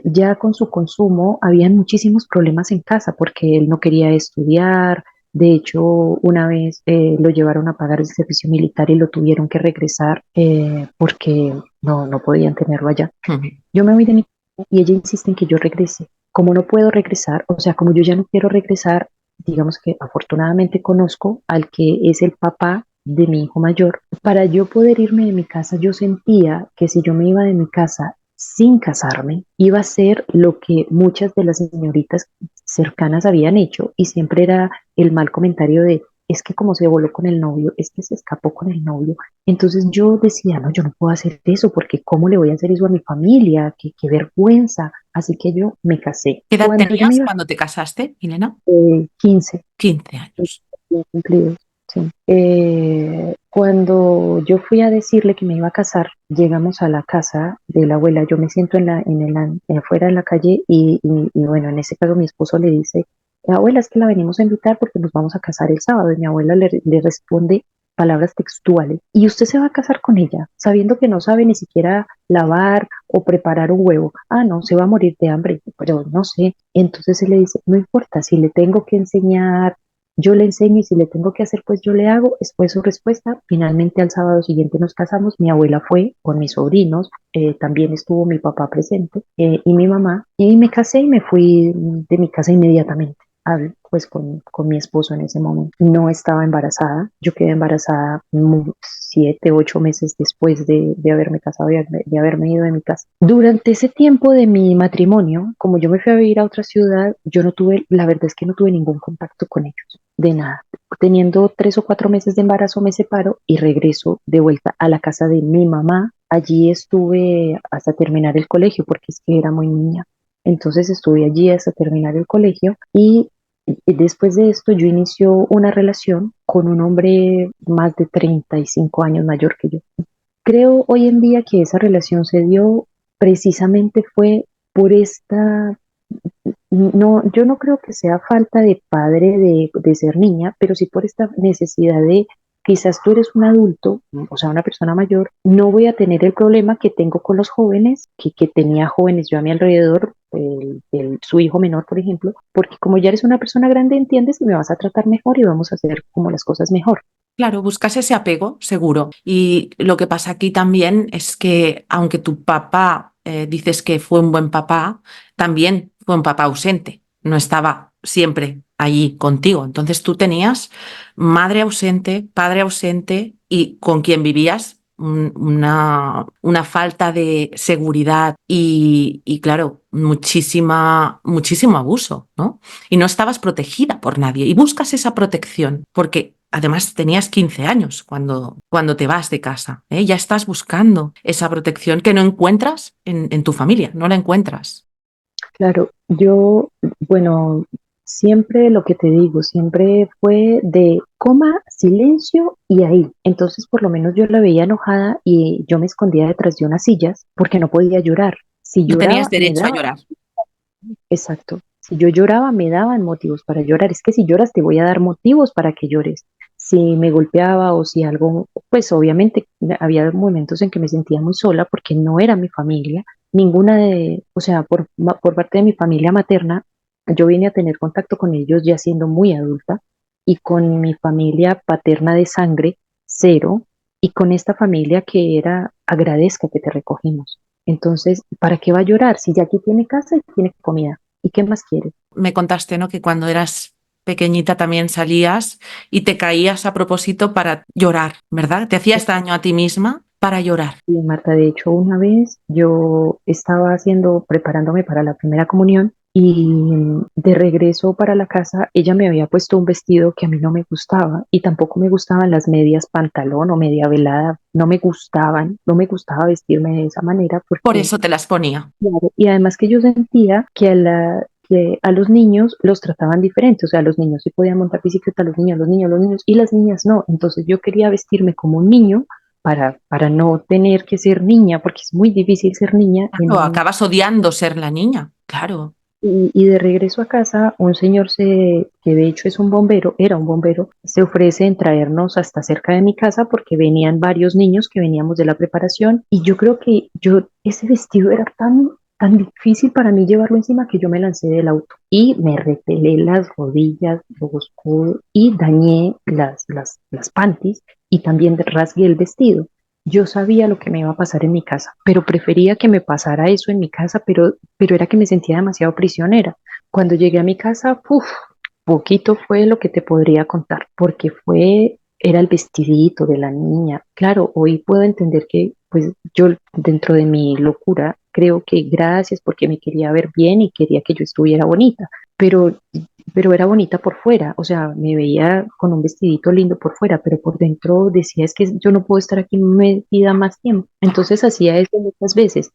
ya con su consumo habían muchísimos problemas en casa porque él no quería estudiar. De hecho, una vez lo llevaron a pagar el servicio militar y lo tuvieron que regresar porque no podían tenerlo allá. Ujú. Yo me voy de mi casa y ella insiste en que yo regrese. Como no puedo regresar, o sea, como yo ya no quiero regresar, digamos que afortunadamente conozco al que es el papá de mi hijo mayor. Para yo poder irme de mi casa, yo sentía que si yo me iba de mi casa sin casarme, iba a ser lo que muchas de las señoritas cercanas habían hecho y siempre era el mal comentario de, es que como se voló con el novio, es que se escapó con el novio. Entonces yo decía, no, yo no puedo hacer eso porque ¿cómo le voy a hacer eso a mi familia? Qué vergüenza. Así que yo me casé. ¿Qué edad Cuando yo me tenías iba, cuando te casaste, Milena? 15, 15 años. recién cumplidos. Sí. Cuando yo fui a decirle que me iba a casar, llegamos a la casa de la abuela. Yo me siento afuera de la calle y bueno, en ese caso mi esposo le dice, abuela, es que la venimos a invitar porque nos vamos a casar el sábado. Y mi abuela le responde, palabras textuales, y usted se va a casar con ella sabiendo que no sabe ni siquiera lavar o preparar un huevo. Ah, no, se va a morir de hambre, pero no sé. Entonces él le dice, no importa, si le tengo que enseñar, yo le enseño y si le tengo que hacer, pues yo le hago. Fue su respuesta. Finalmente al sábado siguiente nos casamos. Mi abuela fue con mis sobrinos, también estuvo mi papá presente y mi mamá. Y me casé y me fui de mi casa inmediatamente. Pues con mi esposo en ese momento. No estaba embarazada. Yo quedé embarazada 7, 8 meses después de haberme casado y de haberme ido de mi casa. Durante ese tiempo de mi matrimonio, como yo me fui a vivir a otra ciudad, yo no tuve, la verdad es que no tuve ningún contacto con ellos, de nada. Teniendo 3 o 4 meses de embarazo me separo y regreso de vuelta a la casa de mi mamá. Allí estuve hasta terminar el colegio porque es que era muy niña. Entonces estuve allí hasta terminar el colegio y después de esto yo inicio una relación con un hombre más de 35 años mayor que yo. Creo hoy en día que esa relación se dio precisamente fue por esta, no, yo no creo que sea falta de padre de ser niña, pero sí por esta necesidad de, quizás tú eres un adulto, o sea, una persona mayor, no voy a tener el problema que tengo con los jóvenes, que tenía jóvenes yo a mi alrededor, su hijo menor, por ejemplo, porque como ya eres una persona grande, entiendes y me vas a tratar mejor y vamos a hacer como las cosas mejor. Claro, buscas ese apego, seguro. Y lo que pasa aquí también es que, aunque tu papá dices que fue un buen papá, también fue un papá ausente. No estaba siempre allí contigo. Entonces tú tenías madre ausente, padre ausente y con quien vivías una falta de seguridad y claro, muchísimo abuso, ¿no? Y no estabas protegida por nadie. Y buscas esa protección porque además tenías 15 años cuando te vas de casa, ¿eh? Ya estás buscando esa protección que no encuentras en tu familia, no la encuentras. Claro, yo, bueno, siempre lo que te digo, siempre fue de coma, silencio y ahí. Entonces, por lo menos yo la veía enojada y yo me escondía detrás de unas sillas porque no podía llorar. Si No tenías lloraba, me derecho a daban, llorar. exacto. Si yo lloraba, me daban motivos para llorar. Es que si lloras, te voy a dar motivos para que llores. Si me golpeaba o si algo, pues obviamente había momentos en que me sentía muy sola porque no era mi familia, ninguna de, o sea, por parte de mi familia materna, yo vine a tener contacto con ellos ya siendo muy adulta y con mi familia paterna de sangre, cero, y con esta familia que era agradezca que te recogimos. Entonces, ¿para qué va a llorar si ya aquí tiene casa y tiene comida? ¿Y qué más quiere? Me contaste, ¿no? Que cuando eras pequeñita también salías y te caías a propósito para llorar, ¿verdad? Te hacías daño a ti misma para llorar. Y Marta, de hecho, una vez yo estaba preparándome para la primera comunión y de regreso para la casa, ella me había puesto un vestido que a mí no me gustaba y tampoco me gustaban las medias pantalón o media velada, no me gustaban, no me gustaba vestirme de esa manera Por porque, eso te las ponía. claro, y además que yo sentía que a los niños los trataban diferente, o sea, los niños sí podían montar bicicleta, los niños, y las niñas no. Entonces yo quería vestirme como un niño para no tener que ser niña, porque es muy difícil ser niña. Claro, acabas odiando ser la niña, claro. Y de regreso a casa, un señor que de hecho es un bombero, era un bombero, se ofrece en traernos hasta cerca de mi casa porque venían varios niños que veníamos de la preparación y yo creo que ese vestido era tan difícil para mí llevarlo encima que yo me lancé del auto y me repelé las rodillas, los codos y dañé las panties y también rasgué el vestido. Yo sabía lo que me iba a pasar en mi casa, pero prefería que me pasara eso en mi casa, pero era que me sentía demasiado prisionera. Cuando llegué a mi casa, uf, poquito fue lo que te podría contar, porque era el vestidito de la niña. Claro, hoy puedo entender que, pues yo dentro de mi locura, creo que gracias porque me quería ver bien y quería que yo estuviera bonita, pero, pero era bonita por fuera, o sea, me veía con un vestidito lindo por fuera, pero por dentro decía, es que yo no puedo estar aquí metida más tiempo. Entonces hacía eso muchas veces,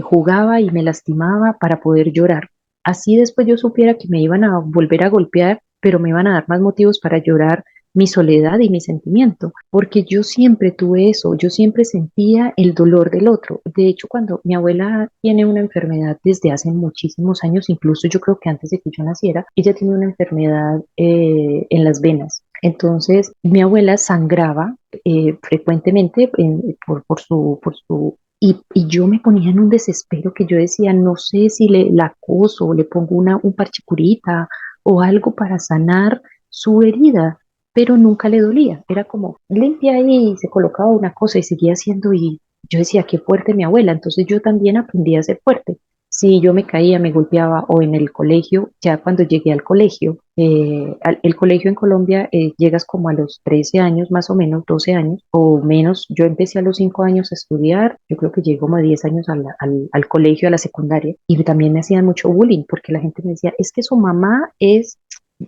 jugaba y me lastimaba para poder llorar. Así después yo supiera que me iban a volver a golpear, pero me iban a dar más motivos para llorar mi soledad y mi sentimiento, porque yo siempre tuve eso, yo siempre sentía el dolor del otro. De hecho, cuando mi abuela tiene una enfermedad desde hace muchísimos años, incluso yo creo que antes de que yo naciera, ella tiene una enfermedad en las venas. Entonces, mi abuela sangraba frecuentemente y yo me ponía en un desespero que yo decía, no sé si la coso o le pongo un parche curita o algo para sanar su herida, pero nunca le dolía. Era como limpia ahí y se colocaba una cosa y seguía haciendo y yo decía, qué fuerte mi abuela. Entonces yo también aprendí a ser fuerte. Si yo me caía, me golpeaba o en el colegio, ya cuando llegué al colegio, el colegio en Colombia llegas como a los 13 años, más o menos 12 años o menos. Yo empecé a los 5 años a estudiar, yo creo que llegué como a 10 años al colegio, a la secundaria, y también me hacían mucho bullying porque la gente me decía, es que su mamá es,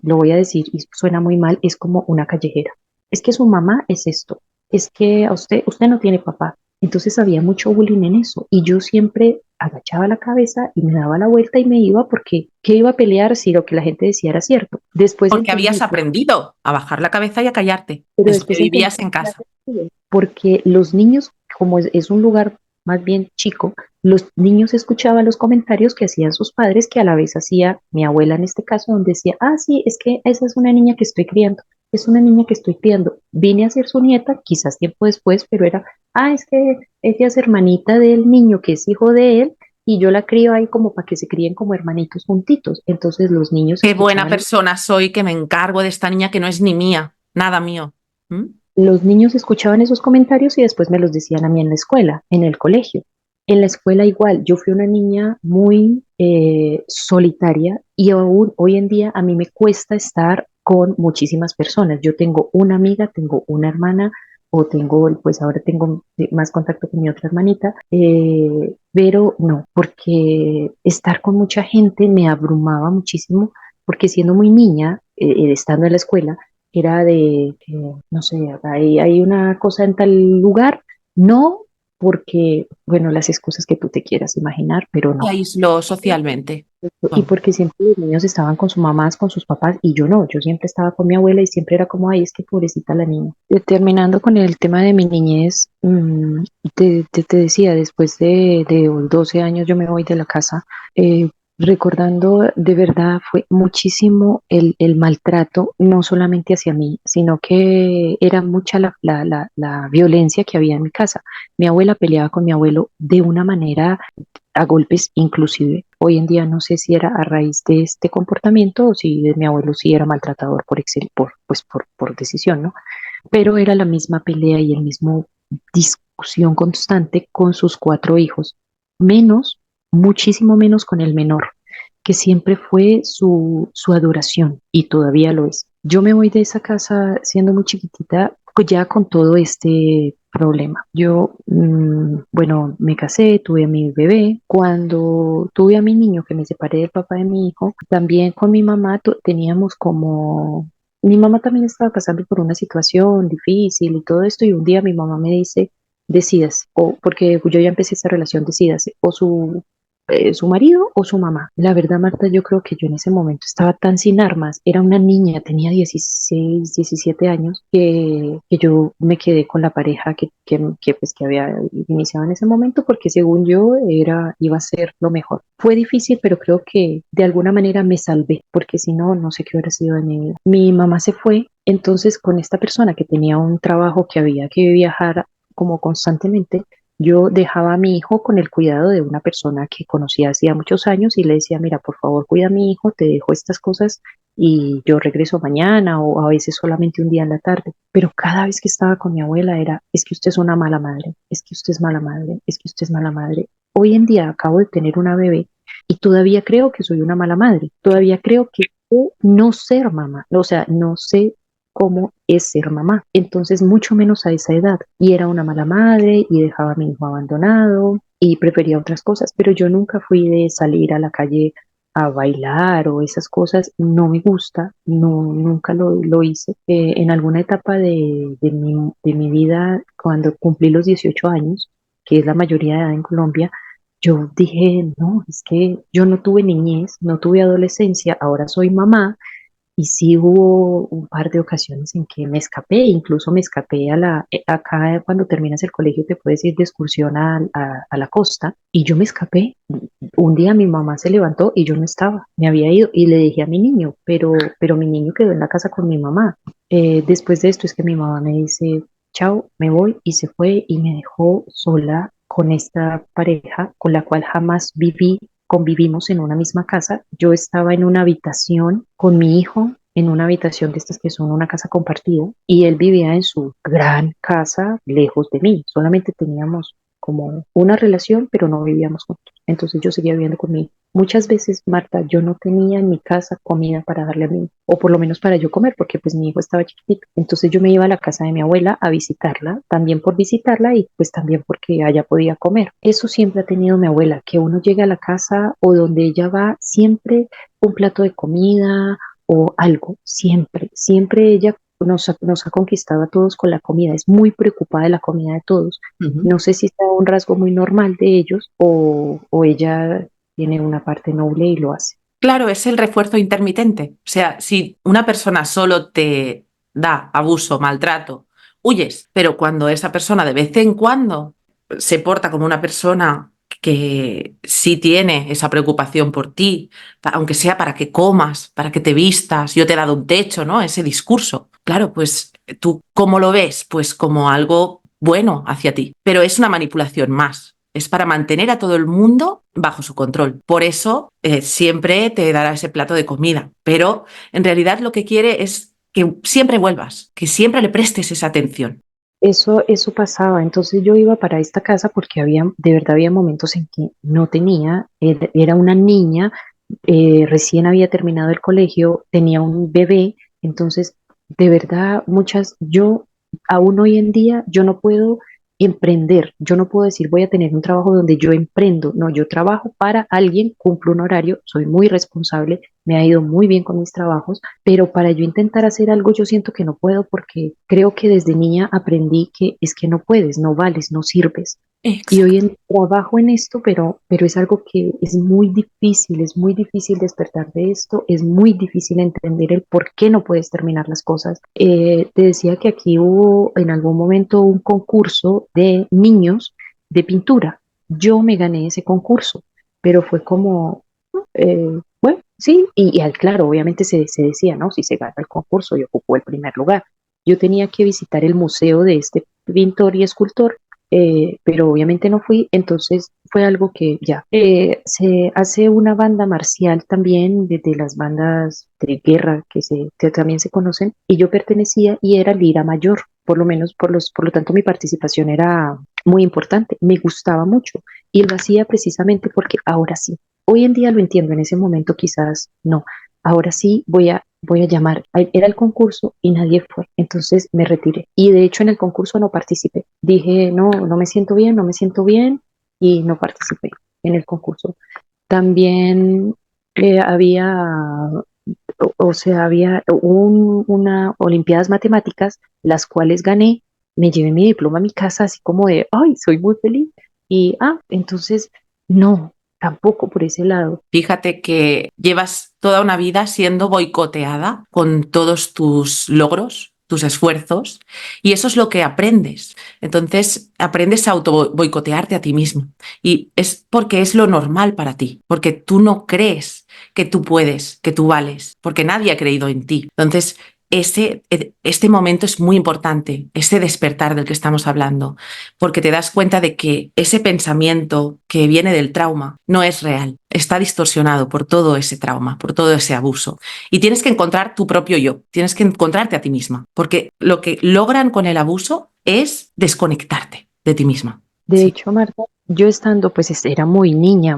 lo voy a decir y suena muy mal, es como una callejera. Es que su mamá es esto, es que a usted no tiene papá. Entonces había mucho bullying en eso y yo siempre agachaba la cabeza y me daba la vuelta y me iba porque ¿qué iba a pelear si lo que la gente decía era cierto? Después Porque entendí, habías aprendido a bajar la cabeza y a callarte pero desde que después entendí vivías en casa. porque los niños, como es un lugar más bien chico, los niños escuchaban los comentarios que hacían sus padres, que a la vez hacía mi abuela en este caso, donde decía, ah, sí, es que esa es una niña que estoy criando, es una niña que estoy criando. Vine a ser su nieta, quizás tiempo después, pero era, ah, es que ella es hermanita del niño que es hijo de él, y yo la crío ahí como para que se críen como hermanitos juntitos. Entonces los niños Qué buena escuchaban. persona soy que me encargo de esta niña que no es ni mía, nada mío. ¿Mm? Los niños escuchaban esos comentarios y después me los decían a mí en la escuela, en el colegio. En la escuela igual, yo fui una niña muy solitaria y aún hoy en día a mí me cuesta estar con muchísimas personas. Yo tengo una amiga, tengo una hermana o tengo, pues ahora tengo más contacto con mi otra hermanita, pero no, porque estar con mucha gente me abrumaba muchísimo porque siendo muy niña, estando en la escuela, era no sé, hay una cosa en tal lugar, no porque, bueno, las excusas que tú te quieras imaginar, pero Te no. aisló socialmente. Y Oh. porque siempre los niños estaban con sus mamás, con sus papás, y yo no, yo siempre estaba con mi abuela y siempre era como, ay, es que pobrecita la niña. Terminando con el tema de mi niñez, te decía, después de 12 años yo me voy de la casa, eh, recordando de verdad fue muchísimo el maltrato, no solamente hacia mí, sino que era mucha la violencia que había en mi casa. Mi abuela peleaba con mi abuelo de una manera a golpes inclusive. Hoy en día no sé si era a raíz de este comportamiento o si de mi abuelo sí era maltratador por decisión, ¿no? Pero era la misma pelea y el mismo discusión constante con sus 4 hijos, menos, muchísimo menos con el menor, que siempre fue su adoración y todavía lo es. Yo me voy de esa casa siendo muy chiquitita, pues ya con todo este problema. Yo, bueno, me casé, tuve a mi bebé. Cuando tuve a mi niño, que me separé del papá de mi hijo, también con mi mamá teníamos como mi mamá también estaba pasando por una situación difícil y todo esto, y un día mi mamá me dice, decidas, o porque yo ya empecé esta relación, decidas, o su marido o su mamá. La verdad, Marta, yo creo que yo en ese momento estaba tan sin armas, era una niña, tenía 16 17 años, que yo me quedé con la pareja pues, que había iniciado en ese momento, porque según yo iba a ser lo mejor. Fue difícil, pero creo que de alguna manera me salvé, porque si no, no sé qué hubiera sido de mi vida. Mi mamá se fue, entonces con esta persona que tenía un trabajo que había que viajar como constantemente, yo dejaba a mi hijo con el cuidado de una persona que conocía hacía muchos años y le decía, mira, por favor, cuida a mi hijo, te dejo estas cosas y yo regreso mañana o a veces solamente un día en la tarde. Pero cada vez que estaba con mi abuela era, es que usted es una mala madre, es que usted es mala madre, es que usted es mala madre. Hoy en día acabo de tener una bebé y todavía creo que soy una mala madre, todavía creo que no ser mamá, o sea, no sé cómo es ser mamá. Entonces, mucho menos a esa edad. Y era una mala madre y dejaba a mi hijo abandonado y prefería otras cosas, pero yo nunca fui de salir a la calle a bailar o esas cosas. No me gusta, no, nunca lo hice. En alguna etapa de mi vida, cuando cumplí los 18 años, que es la mayoría de edad en Colombia, yo dije, no, es que yo no tuve niñez, no tuve adolescencia, ahora soy mamá y sí hubo un par de ocasiones en que me escapé, incluso me escapé acá cuando terminas el colegio te puedes ir de excursión a la costa y yo me escapé. Un día mi mamá se levantó y yo no estaba, me había ido y le dije a mi niño, pero mi niño quedó en la casa con mi mamá. Después de esto es que mi mamá me dice, chao, me voy y se fue y me dejó sola con esta pareja con la cual jamás viví, convivimos en una misma casa. Yo estaba en una habitación con mi hijo, en una habitación de estas que son una casa compartida, y él vivía en su gran casa lejos de mí. Solamente teníamos como una relación, pero no vivíamos juntos. Entonces yo seguía viviendo con mi hijo. Muchas veces, Marta, yo no tenía en mi casa comida para darle a mí, o por lo menos para yo comer, porque pues mi hijo estaba chiquitito. Entonces yo me iba a la casa de mi abuela a visitarla, también por visitarla y pues también porque allá podía comer. Eso siempre ha tenido mi abuela, que uno llega a la casa o donde ella va, siempre un plato de comida o algo, siempre, siempre ella nos ha conquistado a todos con la comida, es muy preocupada de la comida de todos. Ujú. No sé si sea un rasgo muy normal de ellos o ella tiene una parte noble y lo hace. Claro, es el refuerzo intermitente. O sea, si una persona solo te da abuso, maltrato, huyes, pero cuando esa persona de vez en cuando se porta como una persona que sí tiene esa preocupación por ti, aunque sea para que comas, para que te vistas, yo te he dado un techo, ¿no? Ese discurso. Claro, pues tú, ¿cómo lo ves? Pues como algo bueno hacia ti, pero es una manipulación más. Es para mantener a todo el mundo bajo su control. Por eso siempre te dará ese plato de comida, pero en realidad lo que quiere es que siempre vuelvas, que siempre le prestes esa atención. Eso pasaba. Entonces yo iba para esta casa porque había, de verdad había momentos en que no tenía, era una niña, recién había terminado el colegio, tenía un bebé, entonces de verdad yo aún hoy en día, yo no puedo emprender, yo no puedo decir voy a tener un trabajo donde yo emprendo, no, yo trabajo para alguien, cumplo un horario, soy muy responsable, me ha ido muy bien con mis trabajos, pero para yo intentar hacer algo yo siento que no puedo porque creo que desde niña aprendí que es que no puedes, no vales, no sirves. Y hoy Exacto. en trabajo en esto, pero es algo que es muy difícil despertar de esto, es muy difícil entender el por qué no puedes terminar las cosas. Te decía que aquí hubo en algún momento un concurso de niños de pintura. Yo me gané ese concurso, pero fue como, bueno, sí, claro, obviamente se decía, ¿no? Si se gana el concurso, yo ocupo el primer lugar. Yo tenía que visitar el museo de este pintor y escultor, pero obviamente no fui, entonces fue algo que ya. Se hace una banda marcial también, de las bandas de guerra que también se conocen, y yo pertenecía y era lira mayor, por lo menos por lo tanto mi participación era muy importante, me gustaba mucho y lo hacía precisamente porque ahora sí, hoy en día lo entiendo, en ese momento quizás no, ahora sí voy a llamar. Era el concurso y nadie fue, entonces me retiré. Y de hecho en el concurso no participé. Dije, no, no me siento bien, no me siento bien y no participé en el concurso. También había una Olimpiadas Matemáticas, las cuales gané. Me llevé mi diploma a mi casa así como de, ay, soy muy feliz. Entonces, no, tampoco por ese lado. Fíjate que llevas toda una vida siendo boicoteada con todos tus logros, tus esfuerzos, y eso es lo que aprendes. Entonces, aprendes a auto boicotearte a ti mismo. Y es porque es lo normal para ti, porque tú no crees que tú puedes, que tú vales, porque nadie ha creído en ti. Entonces, este momento es muy importante, ese despertar del que estamos hablando, porque te das cuenta de que ese pensamiento que viene del trauma no es real, está distorsionado por todo ese trauma, por todo ese abuso. Y tienes que encontrar tu propio yo, tienes que encontrarte a ti misma, porque lo que logran con el abuso es desconectarte de ti misma. De Sí. hecho, Marta, yo estando, pues era muy niña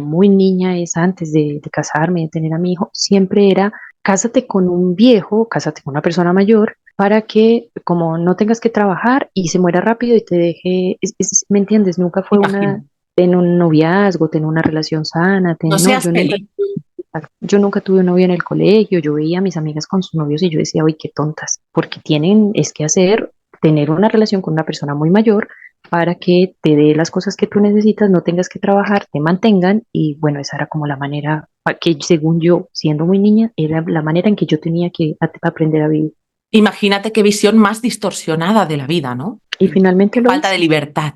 es antes de casarme, de tener a mi hijo, siempre era, cásate con un viejo, cásate con una persona mayor, para que como no tengas que trabajar y se muera rápido y te deje, ¿me entiendes? Nunca fue Imagino. tener un noviazgo, tener una relación sana, No no, seas feliz. yo nunca tuve un novio en el colegio, yo veía a mis amigas con sus novios y yo decía, uy, qué tontas, porque es que tener una relación con una persona muy mayor para que te dé las cosas que tú necesitas, no tengas que trabajar, te mantengan y bueno, esa era como la manera que según yo, siendo muy niña, era la manera en que yo tenía que aprender a vivir. Imagínate qué visión más distorsionada de la vida, ¿no? Y finalmente Qué lo falta de hice. libertad.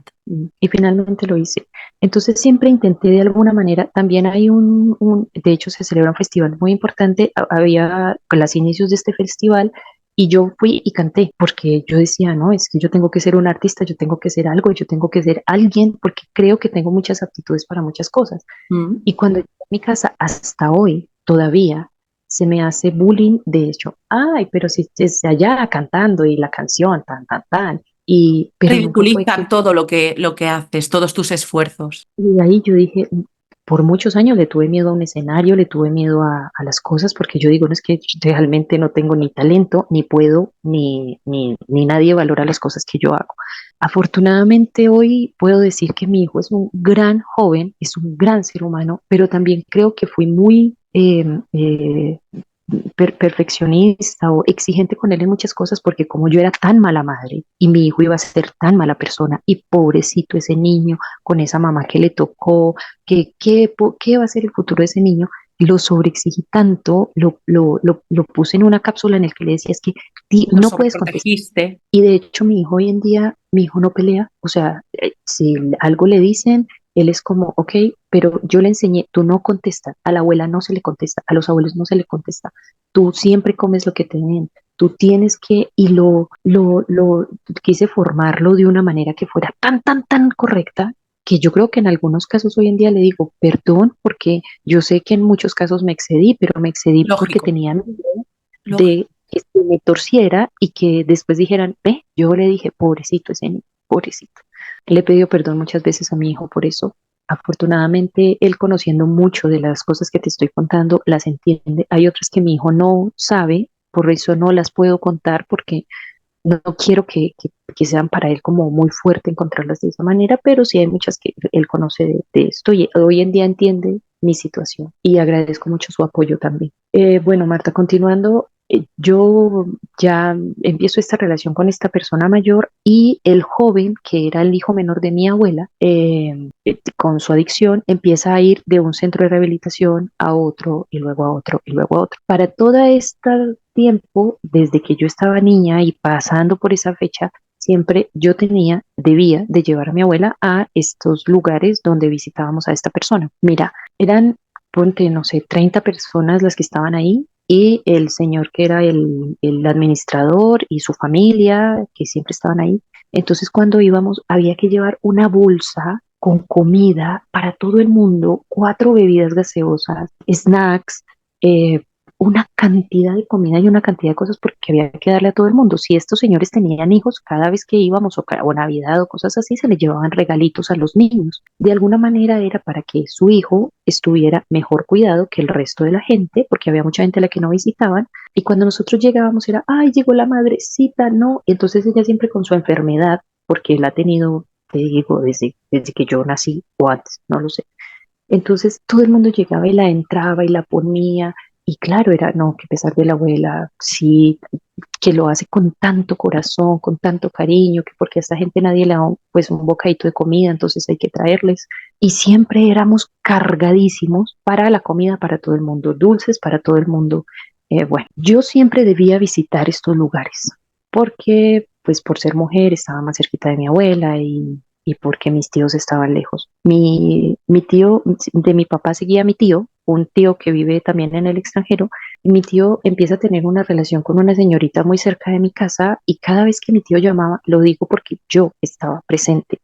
Y finalmente lo hice. Entonces siempre intenté de alguna manera, también hay de hecho se celebra un festival muy importante, había con los inicios de este festival, Y yo fui y canté, porque yo decía, no, es que yo tengo que ser un artista, yo tengo que ser algo, yo tengo que ser alguien, porque creo que tengo muchas aptitudes para muchas cosas. Mm. Y cuando llegué a mi casa, hasta hoy, todavía se me hace bullying, de hecho, ay, pero si es allá cantando y la canción, tan, tan, tan, pero nunca fue que, Ridiculizan todo lo que haces, todos tus esfuerzos. y de ahí yo dije, por muchos años le tuve miedo a un escenario, le tuve miedo a las cosas, porque yo digo, no es que realmente no tengo ni talento, ni puedo, ni nadie valora las cosas que yo hago. Afortunadamente hoy puedo decir que mi hijo es un gran joven, es un gran ser humano, pero también creo que fui muy perfeccionista o exigente con él en muchas cosas porque como yo era tan mala madre y mi hijo iba a ser tan mala persona y pobrecito ese niño con esa mamá que le tocó, qué va a ser el futuro de ese niño, lo sobreexigí tanto, lo puse en una cápsula en el que le decía es que Lo no puedes contestar. sobreprotegiste. Y de hecho mi hijo hoy en día, mi hijo no pelea, o sea, si algo le dicen, él es como, ok, pero yo le enseñé, tú no contestas, a la abuela no se le contesta, a los abuelos no se le contesta, tú siempre comes lo que te den, tú tienes que, y lo quise formarlo de una manera que fuera tan, tan, tan correcta, que yo creo que en algunos casos hoy en día le digo, perdón, porque yo sé que en muchos casos me excedí, pero me excedí porque Lógico, tenía miedo lógico. de que se me torciera y que después dijeran, ve, yo le dije, pobrecito ese niño, pobrecito. Le he pedido perdón muchas veces a mi hijo por eso. Afortunadamente, él conociendo mucho de las cosas que te estoy contando, las entiende. Hay otras que mi hijo no sabe, por eso no las puedo contar porque no quiero que sean para él como muy fuerte encontrarlas de esa manera, pero sí hay muchas que él conoce de esto y hoy en día entiende mi situación y agradezco mucho su apoyo también. Bueno, Marta, continuando, yo ya empiezo esta relación con esta persona mayor y el joven, que era el hijo menor de mi abuela, con su adicción, empieza a ir de un centro de rehabilitación a otro y luego a otro y luego a otro. Para toda esta tiempo, desde que yo estaba niña y pasando por esa fecha, siempre yo debía de llevar a mi abuela a estos lugares donde visitábamos a esta persona. Mira, eran, ponte, no sé, 30 personas las que estaban ahí y el señor que era el administrador y su familia que siempre estaban ahí. Entonces cuando íbamos había que llevar una bolsa con comida para todo el mundo, 4 bebidas gaseosas, snacks, eh, una cantidad de comida y una cantidad de cosas porque había que darle a todo el mundo. Si estos señores tenían hijos, cada vez que íbamos o Navidad o cosas así, se les llevaban regalitos a los niños. De alguna manera era para que su hijo estuviera mejor cuidado que el resto de la gente, porque había mucha gente a la que no visitaban. Y cuando nosotros llegábamos era, ay, llegó la madrecita, no. Entonces ella siempre con su enfermedad, porque él ha tenido, te digo, desde que yo nací o antes, no lo sé. Entonces todo el mundo llegaba y la entraba y la ponía. Y claro, era, no, que pesar de la abuela, sí, que lo hace con tanto corazón, con tanto cariño, que porque a esta gente nadie le da pues un bocadito de comida, entonces hay que traerles. Y siempre éramos cargadísimos para la comida para todo el mundo, dulces para todo el mundo. Bueno, yo siempre debía visitar estos lugares, porque pues por ser mujer estaba más cerquita de mi abuela y porque mis tíos estaban lejos. Mi tío, de mi papá seguía mi tío, un tío que vive también en el extranjero, y mi tío empieza a tener una relación con una señorita muy cerca de mi casa y cada vez que mi tío llamaba, lo digo porque yo estaba presente.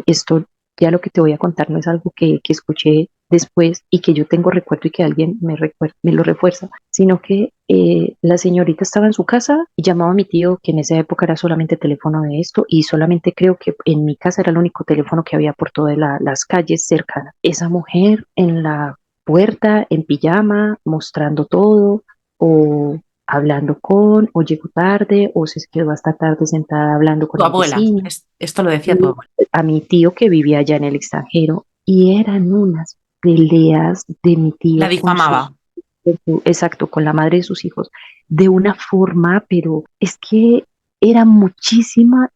Esto ya lo que te voy a contar no es algo que escuché después y que yo tengo recuerdo y que alguien me lo refuerza, sino que la señorita estaba en su casa y llamaba a mi tío, que en esa época era solamente teléfono de esto, y solamente creo que en mi casa era el único teléfono que había por todas las calles cercanas. Esa mujer en la puerta, en pijama, mostrando todo, o hablando o llegó tarde, o se quedó hasta tarde sentada hablando con Tu el abuela, vecino, esto lo decía tu y abuela. a mi tío que vivía allá en el extranjero, y eran unas peleas de mi La tío difamaba. exacto, con la madre de sus hijos, de una forma, pero es que era muchísima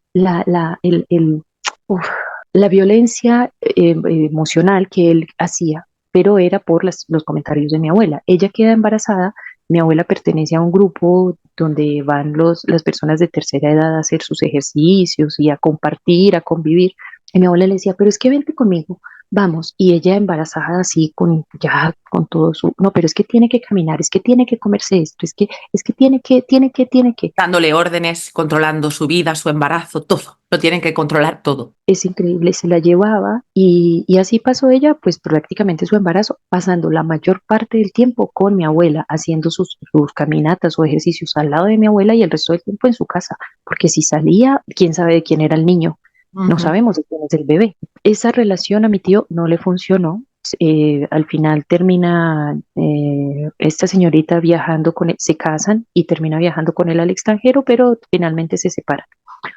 uf, la violencia emocional que él hacía, pero era por los comentarios de mi abuela. Ella queda embarazada, mi abuela pertenece a un grupo donde van las personas de tercera edad a hacer sus ejercicios y a compartir, a convivir. Y mi abuela le decía, pero es que vente conmigo. vamos, y ella embarazada así con ya con todo su, no, pero es que tiene que caminar, es que tiene que comerse esto, es que tiene que. Dándole órdenes, controlando su vida, su embarazo, todo. Lo tienen que controlar todo. Es increíble, se la llevaba y así pasó ella, pues prácticamente su embarazo, pasando la mayor parte del tiempo con mi abuela, haciendo sus caminatas o ejercicios al lado de mi abuela y el resto del tiempo en su casa, porque si salía, quién sabe de quién era el niño, no Ujú. sabemos de quién es el bebé. Esa relación a mi tío no le funcionó. Al final termina esta señorita viajando con él, se casan y termina viajando con él al extranjero, pero finalmente se separan.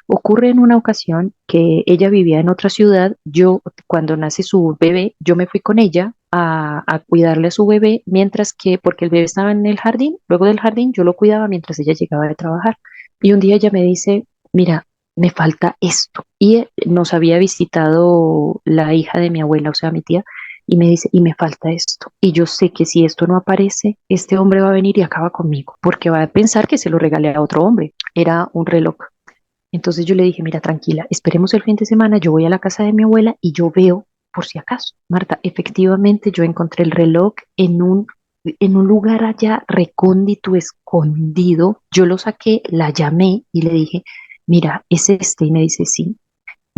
Ocurre en una ocasión que ella vivía en otra ciudad, yo cuando nace su bebé, yo me fui con ella a cuidarle a su bebé, mientras que, porque el bebé estaba en el jardín, luego del jardín yo lo cuidaba mientras ella llegaba de trabajar. Y un día ella me dice, mira, me falta esto. Y nos había visitado la hija de mi abuela, o sea, mi tía, y me dice, y me falta esto. Y yo sé que si esto no aparece, este hombre va a venir y acaba conmigo, porque va a pensar que se lo regalé a otro hombre. Era un reloj. Entonces yo le dije, mira, tranquila, esperemos el fin de semana, yo voy a la casa de mi abuela y yo veo por si acaso. Marta, efectivamente yo encontré el reloj en un lugar allá recóndito, escondido. Yo lo saqué, la llamé y le dije, mira, es este. Y me dice, sí.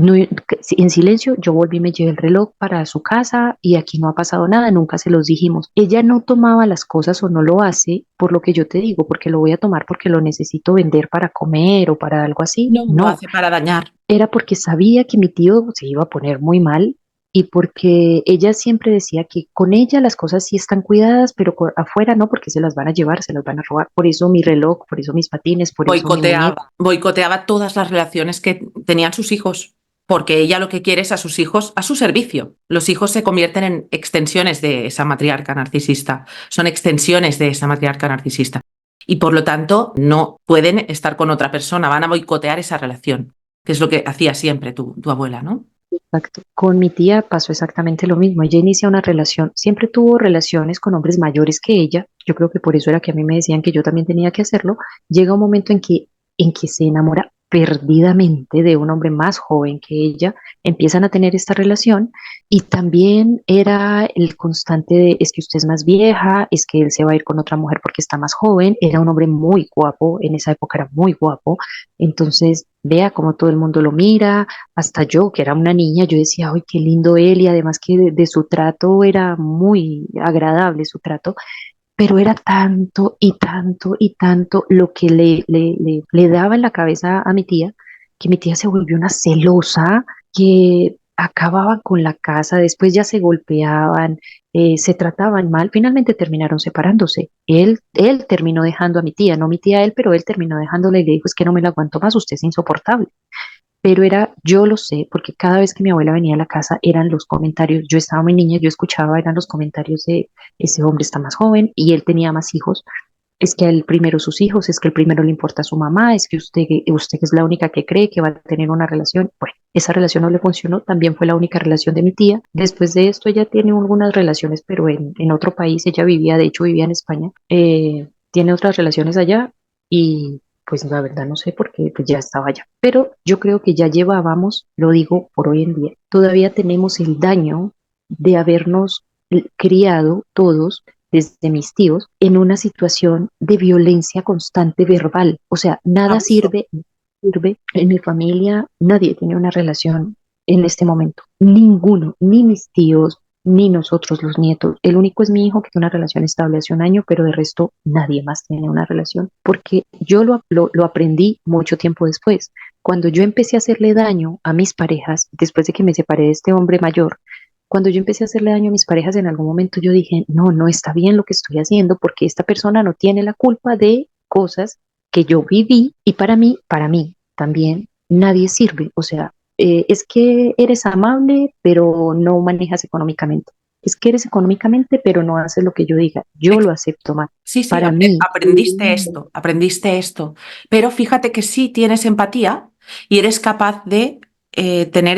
No, en silencio, yo volví, me llevé el reloj para su casa y aquí no ha pasado nada, nunca se los dijimos. Ella no tomaba las cosas o no lo hace por lo que yo te digo, porque lo voy a tomar porque lo necesito vender para comer o para algo así. No, lo No, hace para dañar. era porque sabía que mi tío se iba a poner muy mal y porque ella siempre decía que con ella las cosas sí están cuidadas, pero afuera no, porque se las van a llevar, se las van a robar. Por eso mi reloj, por eso mis patines, por eso mi muñeca. Boicoteaba todas las relaciones que tenían sus hijos, porque ella lo que quiere es a sus hijos a su servicio. Los hijos se convierten en extensiones de esa matriarca narcisista, son extensiones de esa matriarca narcisista. Y por lo tanto no pueden estar con otra persona, van a boicotear esa relación, que es lo que hacía siempre tu abuela, ¿no? Exacto. Con mi tía pasó exactamente lo mismo. Ella inicia una relación, siempre tuvo relaciones con hombres mayores que ella. Yo creo que por eso era que a mí me decían que yo también tenía que hacerlo. Llega un momento en que se enamora perdidamente de un hombre más joven que ella, empiezan a tener esta relación y también era el constante de es que usted es más vieja, es que él se va a ir con otra mujer porque está más joven. Era un hombre muy guapo, en esa época era muy guapo. Entonces, vea cómo todo el mundo lo mira, hasta yo, que era una niña, yo decía, ¡ay, qué lindo él! Y además que de su trato era muy agradable su trato, pero era tanto y tanto y tanto lo que le daba en la cabeza a mi tía, que mi tía se volvió una celosa, que acababan con la casa, después ya se golpeaban, se trataban mal, finalmente terminaron separándose. Él terminó dejando a mi tía, no mi tía a él, pero él terminó dejándola y le dijo, es que no me la aguanto más, usted es insoportable. Pero era, yo lo sé, porque cada vez que mi abuela venía a la casa eran los comentarios, yo estaba muy niña, yo escuchaba, eran los comentarios de ese hombre está más joven y él tenía más hijos, es que a él primero sus hijos, es que el primero le importa a su mamá, es que usted es la única que cree que va a tener una relación. Bueno, esa relación no le funcionó, también fue la única relación de mi tía. Después de esto ella tiene algunas relaciones, pero en otro país, ella vivía, de hecho vivía en España, tiene otras relaciones allá y pues la verdad no sé por qué, pues ya estaba allá. Pero yo creo que ya llevábamos, lo digo por hoy en día, todavía tenemos el daño de habernos criado todos desde mis tíos en una situación de violencia constante verbal. O sea, nada Abuso. sirve. En mi familia nadie tiene una relación en este momento. Ninguno, ni mis tíos, ni nosotros los nietos. El único es mi hijo que tiene una relación estable hace un año, pero de resto nadie más tiene una relación, porque yo lo aprendí mucho tiempo después. Cuando yo empecé a hacerle daño a mis parejas, después de que me separé de este hombre mayor, cuando yo empecé a hacerle daño a mis parejas, en algún momento yo dije, no, no está bien lo que estoy haciendo porque esta persona no tiene la culpa de cosas que yo viví y para mí también nadie sirve. O sea, es que eres amable, pero no manejas económicamente. Es que eres económicamente, pero no haces lo que yo diga. Yo lo acepto mal. Sí, sí, Para mí, aprendiste esto, pero fíjate que sí tienes empatía y eres capaz de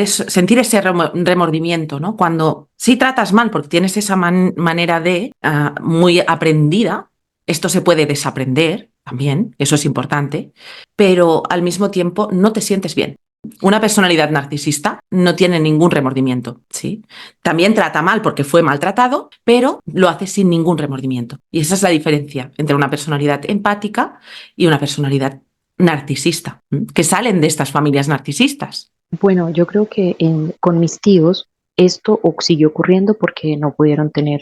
sentir ese remordimiento, ¿no? Cuando sí tratas mal, porque tienes esa manera de muy aprendida, esto se puede desaprender también, eso es importante, pero al mismo tiempo no te sientes bien. Una personalidad narcisista no tiene ningún remordimiento, ¿sí? También trata mal porque fue maltratado, pero lo hace sin ningún remordimiento. Y esa es la diferencia entre una personalidad empática y una personalidad narcisista, que salen de estas familias narcisistas. Bueno, yo creo que con mis tíos esto siguió ocurriendo porque no pudieron tener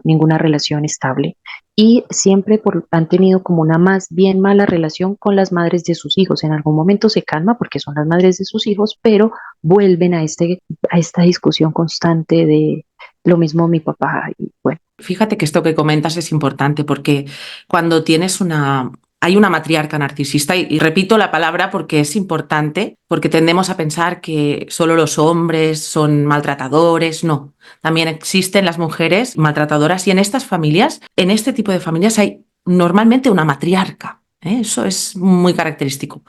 ninguna relación estable y siempre han tenido como una más bien mala relación con las madres de sus hijos. En algún momento se calma porque son las madres de sus hijos, pero vuelven a esta discusión constante de lo mismo mi papá y bueno. Fíjate que esto que comentas es importante porque cuando hay una matriarca narcisista, y repito la palabra porque es importante, porque tendemos a pensar que solo los hombres son maltratadores. No, también existen las mujeres maltratadoras y en estas familias, en este tipo de familias hay normalmente una matriarca. Eso es muy característico.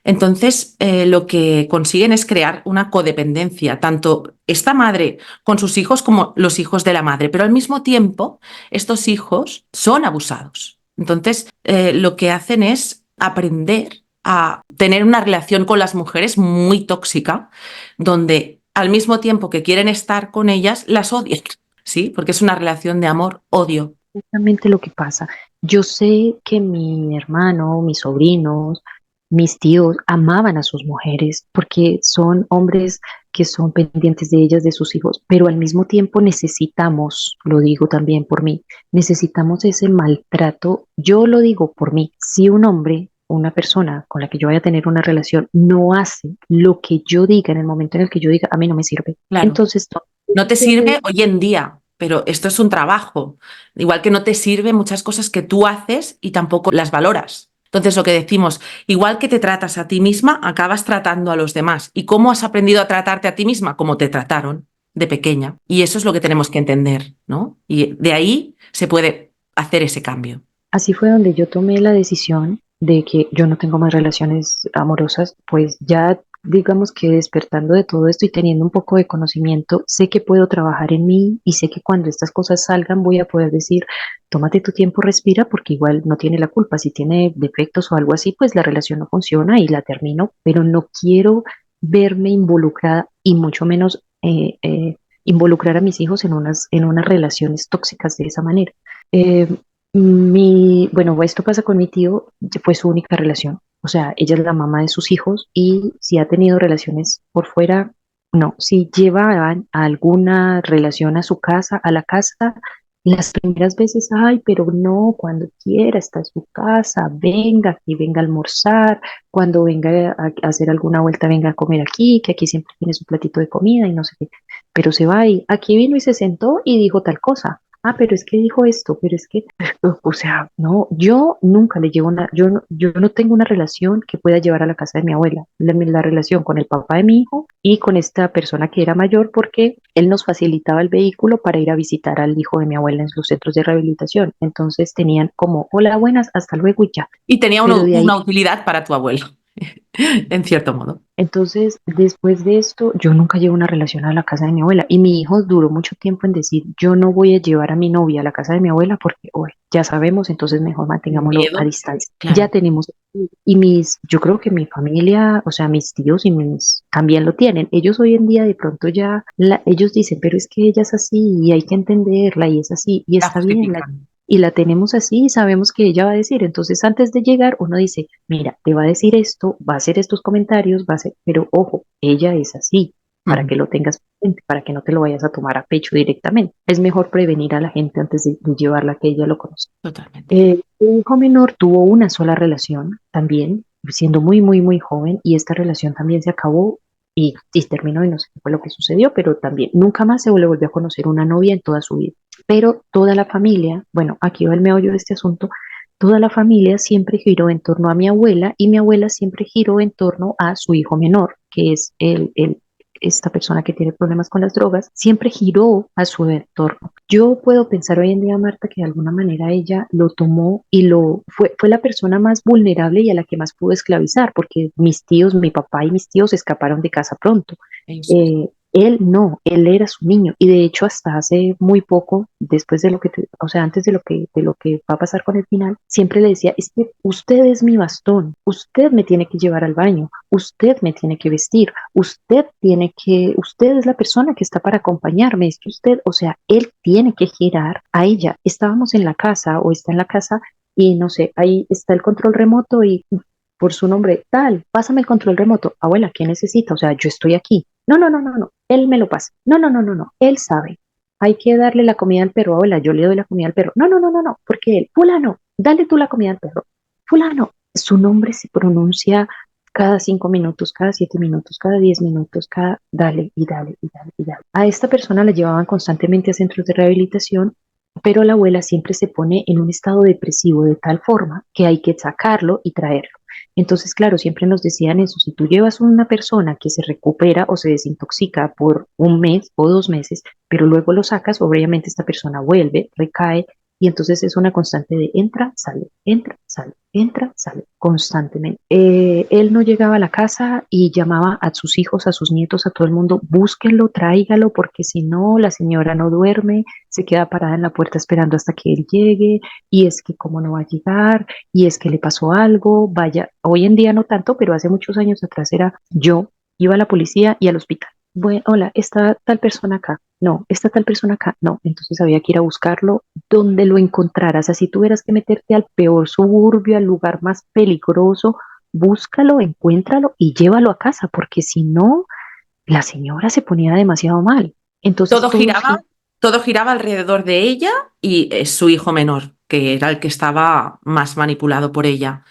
Entonces, lo que consiguen es crear una codependencia, tanto esta madre con sus hijos como los hijos de la madre, pero al mismo tiempo estos hijos son abusados. Entonces, lo que hacen es aprender a tener una relación con las mujeres muy tóxica, donde al mismo tiempo que quieren estar con ellas, las odian, ¿sí? Porque es una relación de amor-odio. Exactamente lo que pasa. Yo sé que mi hermano, mis sobrinos, mis tíos amaban a sus mujeres porque son hombres que son pendientes de ellas, de sus hijos, pero al mismo tiempo necesitamos, lo digo también por mí, necesitamos ese maltrato. Yo lo digo por mí. Si un hombre, una persona con la que yo vaya a tener una relación, no hace lo que yo diga en el momento en el que yo diga, a mí no me sirve. Claro. Entonces, No te sirve hoy en día, pero esto es un trabajo. Igual que no te sirve muchas cosas que tú haces y tampoco las valoras. Entonces, lo que decimos, igual que te tratas a ti misma, acabas tratando a los demás. ¿Y cómo has aprendido a tratarte a ti misma? Como te trataron de pequeña. Y eso es lo que tenemos que entender, ¿no? Y de ahí se puede hacer ese cambio. así fue donde yo tomé la decisión de que yo no tengo más relaciones amorosas, pues ya digamos que despertando de todo esto y teniendo un poco de conocimiento, sé que puedo trabajar en mí y sé que cuando estas cosas salgan voy a poder decir, tómate tu tiempo, respira, porque igual no tiene la culpa. Si tiene defectos o algo así, pues la relación no funciona y la termino, pero no quiero verme involucrada y mucho menos involucrar a mis hijos en unas relaciones tóxicas de esa manera. Eh, bueno, esto pasa con mi tío, fue su única relación. O sea, ella es la mamá de sus hijos y si ha tenido relaciones por fuera, no. Si llevaban alguna relación a su casa, a la casa, las primeras veces, ay, pero no, cuando quiera, está en su casa, venga, que venga a almorzar, cuando venga a hacer alguna vuelta, venga a comer aquí, que aquí siempre tiene su platito de comida y no sé qué. Pero se va y aquí vino y se sentó y dijo tal cosa. Ah, pero es que dijo esto, pero es que o sea, no, yo nunca le llevo yo no tengo una relación que pueda llevar a la casa de mi abuela. La relación con el papá de mi hijo y con esta persona que era mayor porque él nos facilitaba el vehículo para ir a visitar al hijo de mi abuela en los centros de rehabilitación. Entonces tenían como, hola, buenas, hasta luego y ya. Y tenía Pero de ahí una utilidad para tu abuelo, en cierto modo. entonces, después de esto, yo nunca llevo una relación a la casa de mi abuela y mi hijo duró mucho tiempo en decir, yo no voy a llevar a mi novia a la casa de mi abuela porque hoy ya sabemos, entonces mejor mantengámoslo a Miedo, distancia. Ya claro. tenemos, y yo creo que mi familia, o sea, mis tíos y mis también lo tienen. Ellos hoy en día de pronto ya, ellos dicen, pero es que ella es así y hay que entenderla y es así y La está bien. justifican. Y la tenemos así y sabemos que ella va a decir. Entonces, antes de llegar, uno dice, mira, te va a decir esto, va a hacer estos comentarios, va a hacer, pero ojo, ella es así, para Ujú. que lo tengas presente, para que no te lo vayas a tomar a pecho directamente. Es mejor prevenir a la gente antes de llevarla a que ella lo conozca. Totalmente. Un hijo menor tuvo una sola relación también, siendo muy, muy, muy joven, y esta relación también se acabó y terminó y no sé qué fue lo que sucedió, pero también nunca más se le volvió a conocer una novia en toda su vida. Pero toda la familia, bueno, aquí va el meollo de este asunto, toda la familia siempre giró en torno a mi abuela y mi abuela siempre giró en torno a su hijo menor, que es esta persona que tiene problemas con las drogas, siempre giró a su entorno. Yo puedo pensar hoy en día, Marta, que de alguna manera ella lo tomó y fue la persona más vulnerable y a la que más pudo esclavizar, porque mis tíos, mi papá y mis tíos escaparon de casa pronto. Eso es. Él no, él era su niño y de hecho hasta hace muy poco, después de lo que, o sea, antes de lo que va a pasar con el final, siempre le decía, es que usted es mi bastón, usted me tiene que llevar al baño, usted me tiene que vestir, usted es la persona que está para acompañarme, es que usted, o sea, él tiene que girar a ella. Estábamos en la casa o está en la casa y no sé, ahí está el control remoto y por su nombre, tal, pásame el control remoto. Abuela, ¿qué necesita? O sea, yo estoy aquí. No, no, no, no, no, él me lo pasa. No, no, no, no, no, él sabe. Hay que darle la comida al perro, abuela, yo le doy la comida al perro. No, no, no, no, no, porque él, fulano, dale tú la comida al perro. Fulano, su nombre se pronuncia cada 5 minutos, cada 7 minutos, cada 10 minutos, cada dale y dale y dale y dale. A esta persona la llevaban constantemente a centros de rehabilitación, pero la abuela siempre se pone en un estado depresivo de tal forma que hay que sacarlo y traerlo. Entonces, claro, siempre nos decían eso, si tú llevas una persona que se recupera o se desintoxica por un mes o 2 meses, pero luego lo sacas, obviamente esta persona vuelve, recae, y entonces es una constante de entra, sale, constantemente. Él no llegaba a la casa y llamaba a sus hijos, a sus nietos, a todo el mundo, búsquenlo, tráigalo, porque si no, la señora no duerme, se queda parada en la puerta esperando hasta que él llegue, y es que cómo no va a llegar, y es que le pasó algo, vaya, hoy en día no tanto, pero hace muchos años atrás era yo, iba a la policía y al hospital. Bueno, hola, está tal persona acá. No, está tal persona acá. No, entonces había que ir a buscarlo donde lo encontraras. Así tuvieras que meterte al peor suburbio, al lugar más peligroso, búscalo, encuéntralo y llévalo a casa, porque si no, la señora se ponía demasiado mal. Entonces Todo todos, giraba, todo giraba alrededor de ella y su hijo menor, que era el que estaba más manipulado por ella.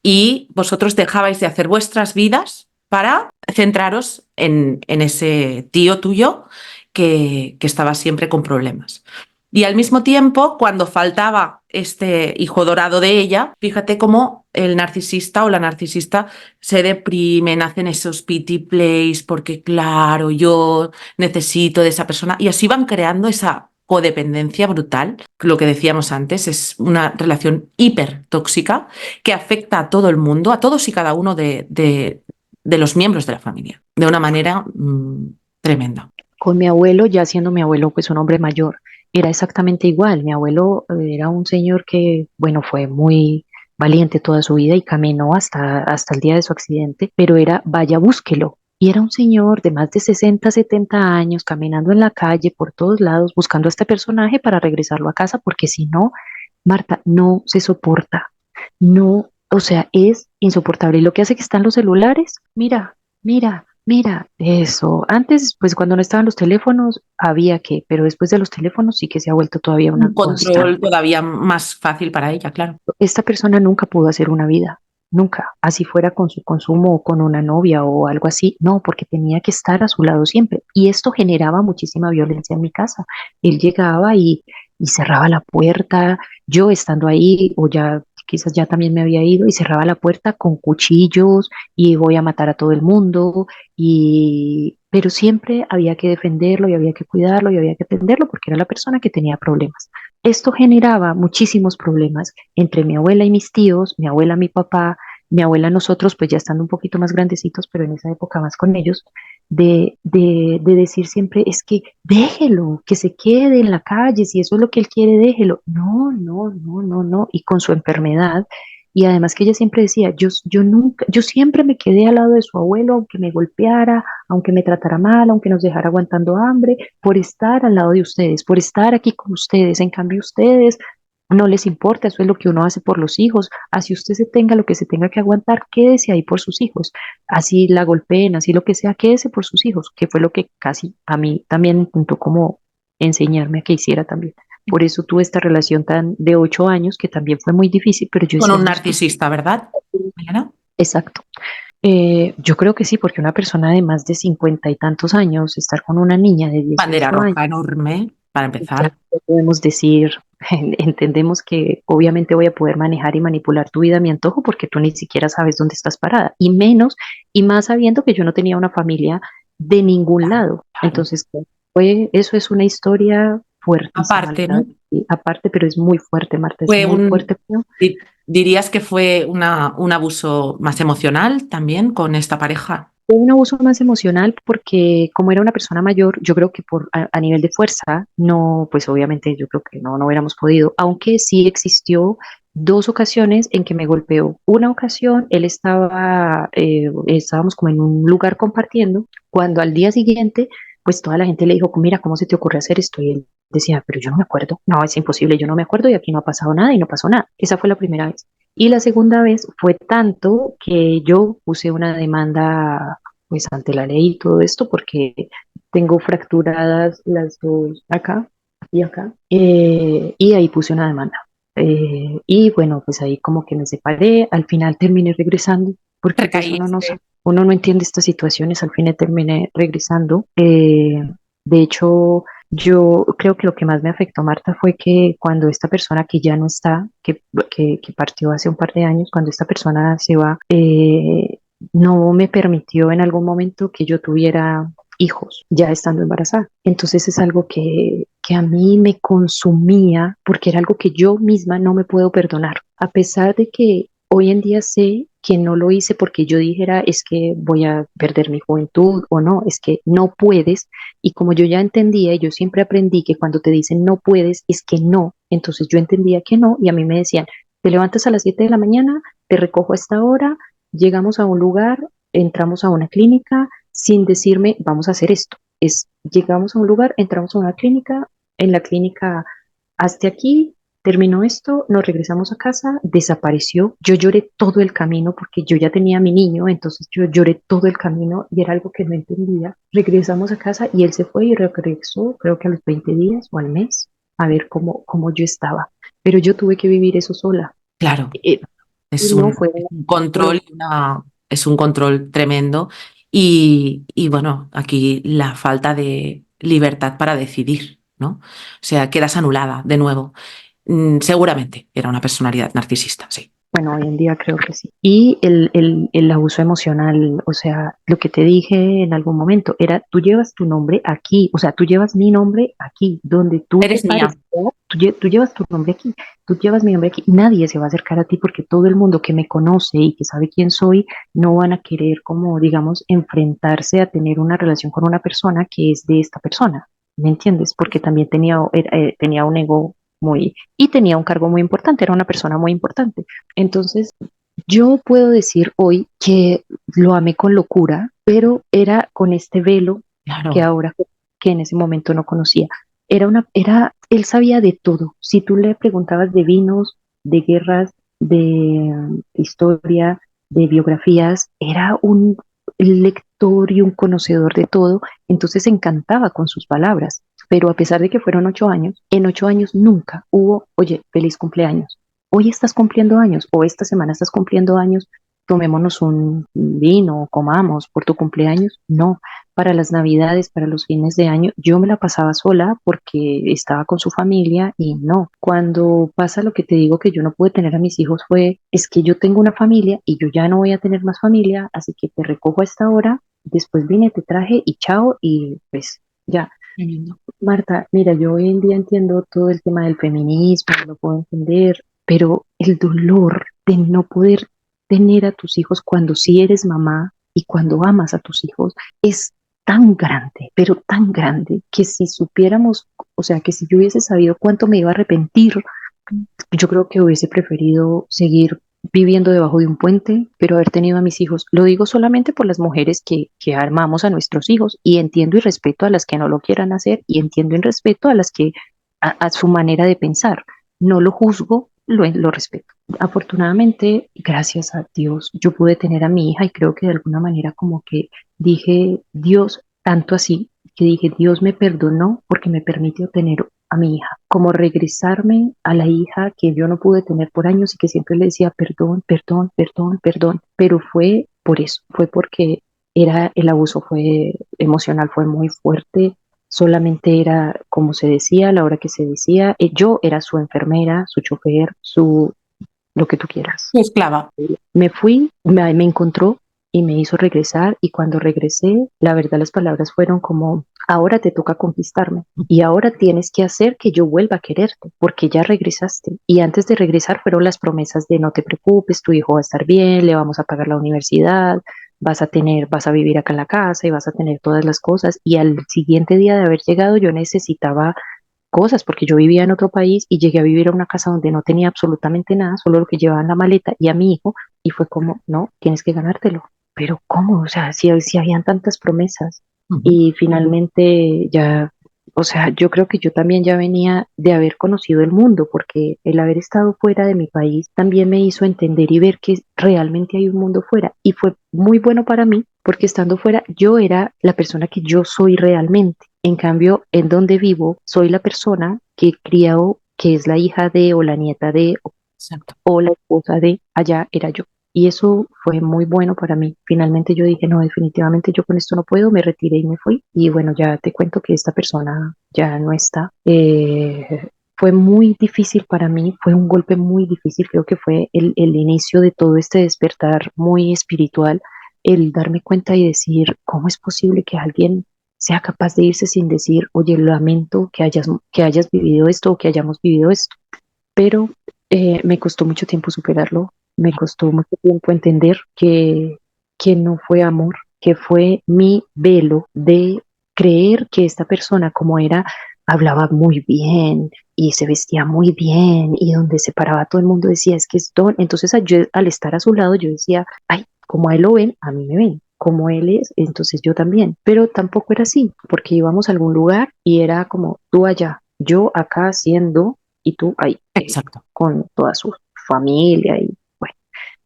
Y vosotros dejabais de hacer vuestras vidas para centraros en ese tío tuyo que estaba siempre con problemas. Y al mismo tiempo, cuando faltaba este hijo dorado de ella, fíjate cómo el narcisista o la narcisista se deprimen, hacen esos pity plays porque, claro, yo necesito de esa persona y así van creando esa codependencia brutal. Lo que decíamos antes es una relación hiper tóxica que afecta a todo el mundo, a todos y cada uno de los miembros de la familia, de una manera tremenda. con mi abuelo, ya siendo mi abuelo pues un hombre mayor, era exactamente igual. Mi abuelo era un señor que, bueno, fue muy valiente toda su vida y caminó hasta el día de su accidente, pero era, vaya, búsquelo. Y era un señor de más de 60, 70 años caminando en la calle por todos lados buscando a este personaje para regresarlo a casa, porque si no, Marta, no se soporta. No, o sea, es insoportable. Y lo que hace que están los celulares, mira, mira, mira, eso. Antes, pues cuando no estaban los teléfonos, había que, pero después de los teléfonos sí que se ha vuelto todavía una Un constante. control todavía más fácil para ella, claro. Esta persona nunca pudo hacer una vida, nunca, así fuera con su consumo o con una novia o algo así, no, porque tenía que estar a su lado siempre. Y esto generaba muchísima violencia en mi casa. Él llegaba y cerraba la puerta, yo estando ahí, o ya quizás ya también me había ido, y cerraba la puerta con cuchillos y voy a matar a todo el mundo, y pero siempre había que defenderlo y había que cuidarlo y había que atenderlo porque era la persona que tenía problemas. Esto generaba muchísimos problemas entre mi abuela y mis tíos, mi abuela, mi papá, mi abuela, nosotros, pues ya estando un poquito más grandecitos, pero en esa época más con ellos, de decir siempre, es que déjelo, que se quede en la calle, si eso es lo que él quiere, déjelo. No, no, no, no, no. Y con su enfermedad, y además que ella siempre decía, yo nunca, yo siempre me quedé al lado de su abuelo, aunque me golpeara, aunque me tratara mal, aunque nos dejara aguantando hambre, por estar al lado de ustedes, por estar aquí con ustedes. En cambio, ustedes no les importa, eso es lo que uno hace por los hijos. Así usted se tenga lo que se tenga que aguantar, quédese ahí por sus hijos. Así la golpeen, así lo que sea, quédese por sus hijos, que fue lo que casi a mí también intentó como enseñarme a que hiciera también. Por eso tuve esta relación tan de 8 años, que también fue muy difícil, pero yo Con decía, un no, esto es narcisista, ¿verdad, Elena? exacto. Yo creo que sí, porque una persona de más de 50 y tantos años, estar con una niña de Bandera 18 años, roja enorme, para ya empezar. podemos decir, entendemos que obviamente voy a poder manejar y manipular tu vida a mi antojo porque tú ni siquiera sabes dónde estás parada, y menos, y más sabiendo que yo no tenía una familia de ningún Claro, lado. claro. Entonces, eso es una historia fuertísima, la Aparte, verdad, ¿no? y aparte, pero es muy fuerte, Marta, es Fue muy fuerte. ¿No? dirías que fue un abuso más emocional también con esta pareja. Fue un abuso más emocional porque como era una persona mayor, yo creo que a nivel de fuerza, no, pues obviamente yo creo que no hubiéramos podido, aunque sí existió dos ocasiones en que me golpeó. Una ocasión, él estábamos como en un lugar compartiendo, cuando al día siguiente, pues toda la gente le dijo, mira, ¿cómo se te ocurre hacer esto? Y él decía, pero yo no me acuerdo, no, es imposible, yo no me acuerdo y aquí no ha pasado nada y no pasó nada. Esa fue la primera vez. Y la segunda vez fue tanto que yo puse una demanda pues ante la ley y todo esto porque tengo fracturadas las dos acá y acá y ahí puse una demanda. Y bueno, pues ahí como que me separé, al final terminé regresando porque pues Recaíste. uno no entiende estas situaciones, al final terminé regresando. De hecho, yo creo que lo que más me afectó, Marta, fue que cuando esta persona que ya no está, que partió hace un par de años, cuando esta persona se va, no me permitió en algún momento que yo tuviera hijos ya estando embarazada. Entonces es algo que a mí me consumía porque era algo que yo misma no me puedo perdonar. A pesar de que hoy en día sé que no lo hice porque yo dijera es que voy a perder mi juventud o no, es que no puedes. Y como yo ya entendía, y yo siempre aprendí que cuando te dicen no puedes, es que no. Entonces yo entendía que no y a mí me decían, te levantas a las 7 de la mañana, te recojo a esta hora, llegamos a un lugar, entramos a una clínica sin decirme vamos a hacer esto. Es, llegamos a un lugar, entramos a una clínica, en la clínica hasta aquí, terminó esto, nos regresamos a casa, desapareció. Yo lloré todo el camino porque yo ya tenía a mi niño, entonces yo lloré todo el camino y era algo que no entendía. Regresamos a casa y él se fue y regresó, creo que a los 20 días o al mes, a ver cómo yo estaba. Pero yo tuve que vivir eso sola. Claro, Eh, y no fue, es un fue control, es un control tremendo y bueno, aquí la falta de libertad para decidir, ¿no? O sea, quedas anulada de nuevo. Seguramente era una personalidad narcisista, sí. bueno, hoy en día creo que sí. Y el abuso emocional, o sea, lo que te dije en algún momento era, tú llevas tu nombre aquí, o sea, tú llevas mi nombre aquí, donde tú te Eres pares, mía. ¿no? Tú llevas tu nombre aquí, tú llevas mi nombre aquí, nadie se va a acercar a ti porque todo el mundo que me conoce y que sabe quién soy, no van a querer como, digamos, enfrentarse a tener una relación con una persona que es de esta persona, ¿me entiendes? Porque también tenía un ego muy, y tenía un cargo muy importante, era una persona muy importante. Entonces, yo puedo decir hoy que lo amé con locura, pero era con este velo que Claro. ahora, que en ese momento no conocía. Él sabía de todo. Si tú le preguntabas de vinos, de guerras, de historia, de biografías, era un lector y un conocedor de todo, entonces se encantaba con sus palabras. Pero a pesar de que fueron 8 años, en 8 años nunca hubo, oye, feliz cumpleaños, hoy estás cumpliendo años o esta semana estás cumpliendo años, tomémonos un vino, comamos por tu cumpleaños. No, para las navidades, para los fines de año, yo me la pasaba sola porque estaba con su familia y no. Cuando pasa lo que te digo que yo no pude tener a mis hijos fue, es que yo tengo una familia y yo ya no voy a tener más familia, así que te recojo a esta hora, después vine, te traje y chao y pues ya. Tremendo. Marta, mira, yo hoy en día entiendo todo el tema del feminismo, lo puedo entender, pero el dolor de no poder tener a tus hijos cuando sí eres mamá y cuando amas a tus hijos es tan grande, pero tan grande, que si supiéramos, o sea, que si yo hubiese sabido cuánto me iba a arrepentir, yo creo que hubiese preferido seguir viviendo debajo de un puente, pero haber tenido a mis hijos. Lo digo solamente por las mujeres que armamos a nuestros hijos y entiendo y respeto a las que no lo quieran hacer y entiendo y respeto a las que a su manera de pensar. No lo juzgo, lo respeto. Afortunadamente, gracias a Dios, yo pude tener a mi hija y creo que de alguna manera como que dije, Dios, tanto así, que dije, Dios me perdonó porque me permitió tener a mi hija, como regresarme a la hija que yo no pude tener por años y que siempre le decía perdón, perdón, perdón, perdón, pero fue por eso, fue porque era el abuso, fue emocional, fue muy fuerte, solamente era como se decía, a la hora que se decía, yo era su enfermera, su chofer, su lo que tú quieras. Esclava. Me fui, me encontró y me hizo regresar y cuando regresé, la verdad las palabras fueron como, ahora te toca conquistarme y ahora tienes que hacer que yo vuelva a quererte porque ya regresaste y antes de regresar fueron las promesas de no te preocupes, tu hijo va a estar bien, le vamos a pagar la universidad, vas a vivir acá en la casa y vas a tener todas las cosas. Y al siguiente día de haber llegado yo necesitaba cosas porque yo vivía en otro país y llegué a vivir a una casa donde no tenía absolutamente nada, solo lo que llevaba en la maleta y a mi hijo y fue como, no, tienes que ganártelo. Pero ¿cómo? O sea, si habían tantas promesas Ujú. y finalmente ya, o sea, yo creo que yo también ya venía de haber conocido el mundo porque el haber estado fuera de mi país también me hizo entender y ver que realmente hay un mundo fuera y fue muy bueno para mí porque estando fuera yo era la persona que yo soy realmente. En cambio, en donde vivo, soy la persona que he criado, que es la hija de o la nieta de Exacto. o la esposa de allá era yo. Y eso fue muy bueno para mí. Finalmente yo dije, no, definitivamente yo con esto no puedo, me retiré y me fui. Y bueno, ya te cuento que esta persona ya no está. Fue muy difícil para mí, fue un golpe muy difícil, creo que fue el inicio de todo este despertar muy espiritual, el darme cuenta y decir, ¿cómo es posible que alguien sea capaz de irse sin decir, oye, lamento que hayas vivido esto o que hayamos vivido esto? Pero me costó mucho tiempo superarlo, me costó mucho tiempo entender que no fue amor, que fue mi velo de creer que esta persona como era, hablaba muy bien y se vestía muy bien y donde se paraba todo el mundo decía, es que es don. Entonces yo, al estar a su lado yo decía, ay, como a él lo ven, a mí me ven. Como él es, entonces yo también. Pero tampoco era así, porque íbamos a algún lugar y era como tú allá, yo acá haciendo y tú ahí, Exacto. con toda su familia y bueno,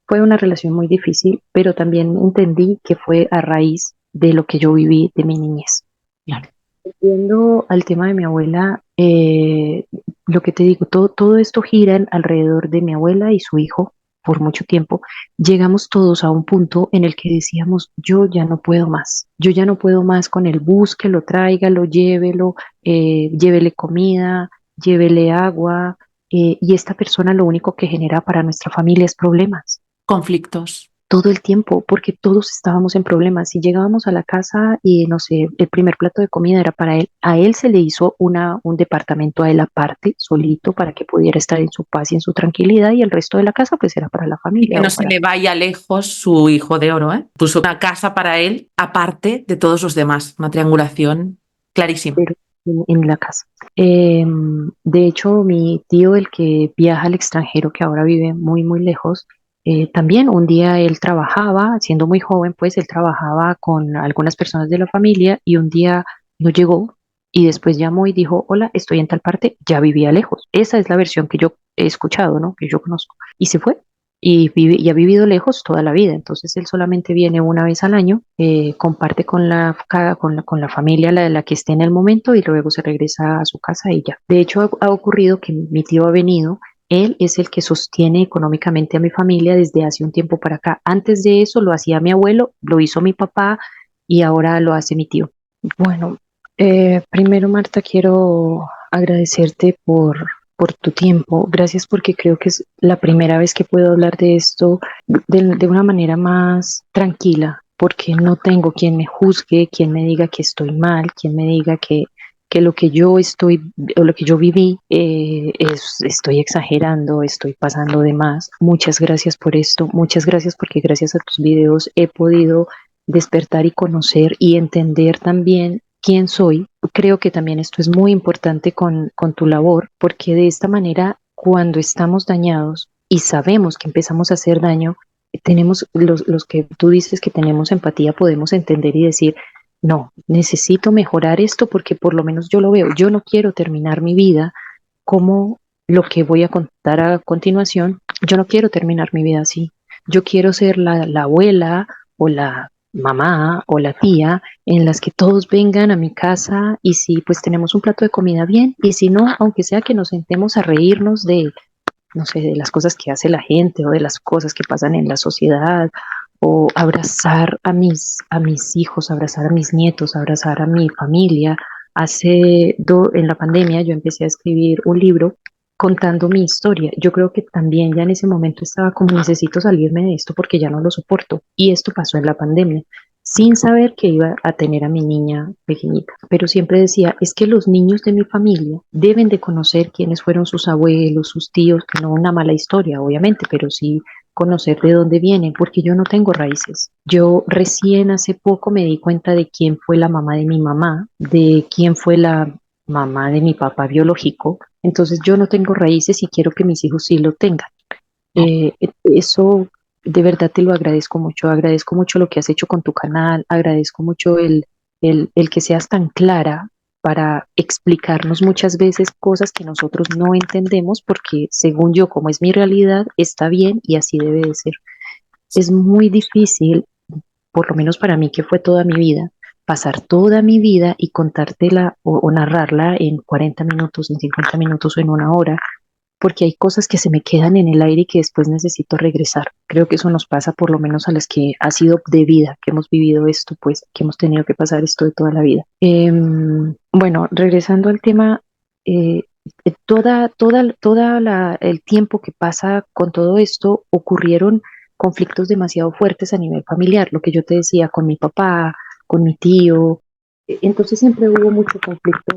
fue una relación muy difícil, pero también entendí que fue a raíz de lo que yo viví de mi niñez. Claro. Volviendo al tema de mi abuela, lo que te digo, todo esto gira alrededor de mi abuela y su hijo por mucho tiempo. Llegamos todos a un punto en el que decíamos, yo ya no puedo más, yo ya no puedo más con el bus, que lo traiga, lo llévelo, llévele comida, llévele agua, y esta persona lo único que genera para nuestra familia es problemas Conflictos. todo el tiempo, porque todos estábamos en problemas. Si llegábamos a la casa y, no sé, el primer plato de comida era para él, a él se le hizo un departamento a él aparte, solito, para que pudiera estar en su paz y en su tranquilidad, y el resto de la casa pues era para la Y que familia no o se para le vaya lejos su hijo de oro, ¿eh? Puso una casa para él aparte de todos los demás. Una triangulación clarísima. pero en la casa. De hecho, mi tío, el que viaja al extranjero, que ahora vive muy, muy lejos, también un día él trabajaba, siendo muy joven, pues él trabajaba con algunas personas de la familia y un día no llegó y después llamó y dijo, hola, estoy en tal parte, ya vivía lejos. Esa es la versión que yo he escuchado, ¿no? Que yo conozco. Y se fue y ha vivido lejos toda la vida. Entonces él solamente viene una vez al año, comparte con la familia la que esté en el momento y luego se regresa a su casa y ya. De hecho, ha ocurrido que mi tío ha venido. Él es el que sostiene económicamente a mi familia desde hace un tiempo para acá. Antes de eso lo hacía mi abuelo, lo hizo mi papá y ahora lo hace mi tío. Bueno, primero, Marta, quiero agradecerte por tu tiempo. Gracias porque creo que es la primera vez que puedo hablar de esto de una manera más tranquila, porque no tengo quien me juzgue, quien me diga que estoy mal, quien me diga que lo que yo estoy o lo que yo viví estoy exagerando, estoy pasando de más. Muchas gracias por esto, muchas gracias porque gracias a tus videos he podido despertar y conocer y entender también quién soy. Creo que también esto es muy importante con tu labor, porque de esta manera, cuando estamos dañados y sabemos que empezamos a hacer daño, tenemos los que tú dices que tenemos empatía, podemos entender y decir, no, necesito mejorar esto porque por lo menos yo lo veo. Yo no quiero terminar mi vida como lo que voy a contar a continuación. Yo no quiero terminar mi vida así. Yo quiero ser la abuela o la mamá o la tía en las que todos vengan a mi casa y si pues tenemos un plato de comida bien y si no, aunque sea que nos sentemos a reírnos de, no sé, de las cosas que hace la gente o de las cosas que pasan en la sociedad o abrazar a mis hijos, abrazar a mis nietos, abrazar a mi familia. En la pandemia yo empecé a escribir un libro contando mi historia. Yo creo que también ya en ese momento estaba como necesito salirme de esto porque ya no lo soporto. Y esto pasó en la pandemia, sin saber que iba a tener a mi niña pequeñita. Pero siempre decía, es que los niños de mi familia deben de conocer quiénes fueron sus abuelos, sus tíos, no una mala historia, obviamente, pero sí conocer de dónde vienen, porque yo no tengo raíces. Yo recién hace poco me di cuenta de quién fue la mamá de mi mamá, de quién fue la mamá de mi papá biológico. Entonces yo no tengo raíces y quiero que mis hijos sí lo tengan. Eso de verdad te lo agradezco mucho lo que has hecho con tu canal, agradezco mucho el que seas tan clara para explicarnos muchas veces cosas que nosotros no entendemos porque según yo, como es mi realidad, está bien y así debe de ser. Es muy difícil, por lo menos para mí que fue toda mi vida, pasar toda mi vida y contártela o narrarla en 40 minutos, en 50 minutos o en una hora porque hay cosas que se me quedan en el aire y que después necesito regresar. Creo que eso nos pasa por lo menos a las que ha sido de vida, que hemos vivido esto, pues, que hemos tenido que pasar esto de toda la vida. Bueno, regresando al tema, el tiempo que pasa con todo esto, ocurrieron conflictos demasiado fuertes a nivel familiar, lo que yo te decía con mi papá, con mi tío. Entonces siempre hubo mucho conflicto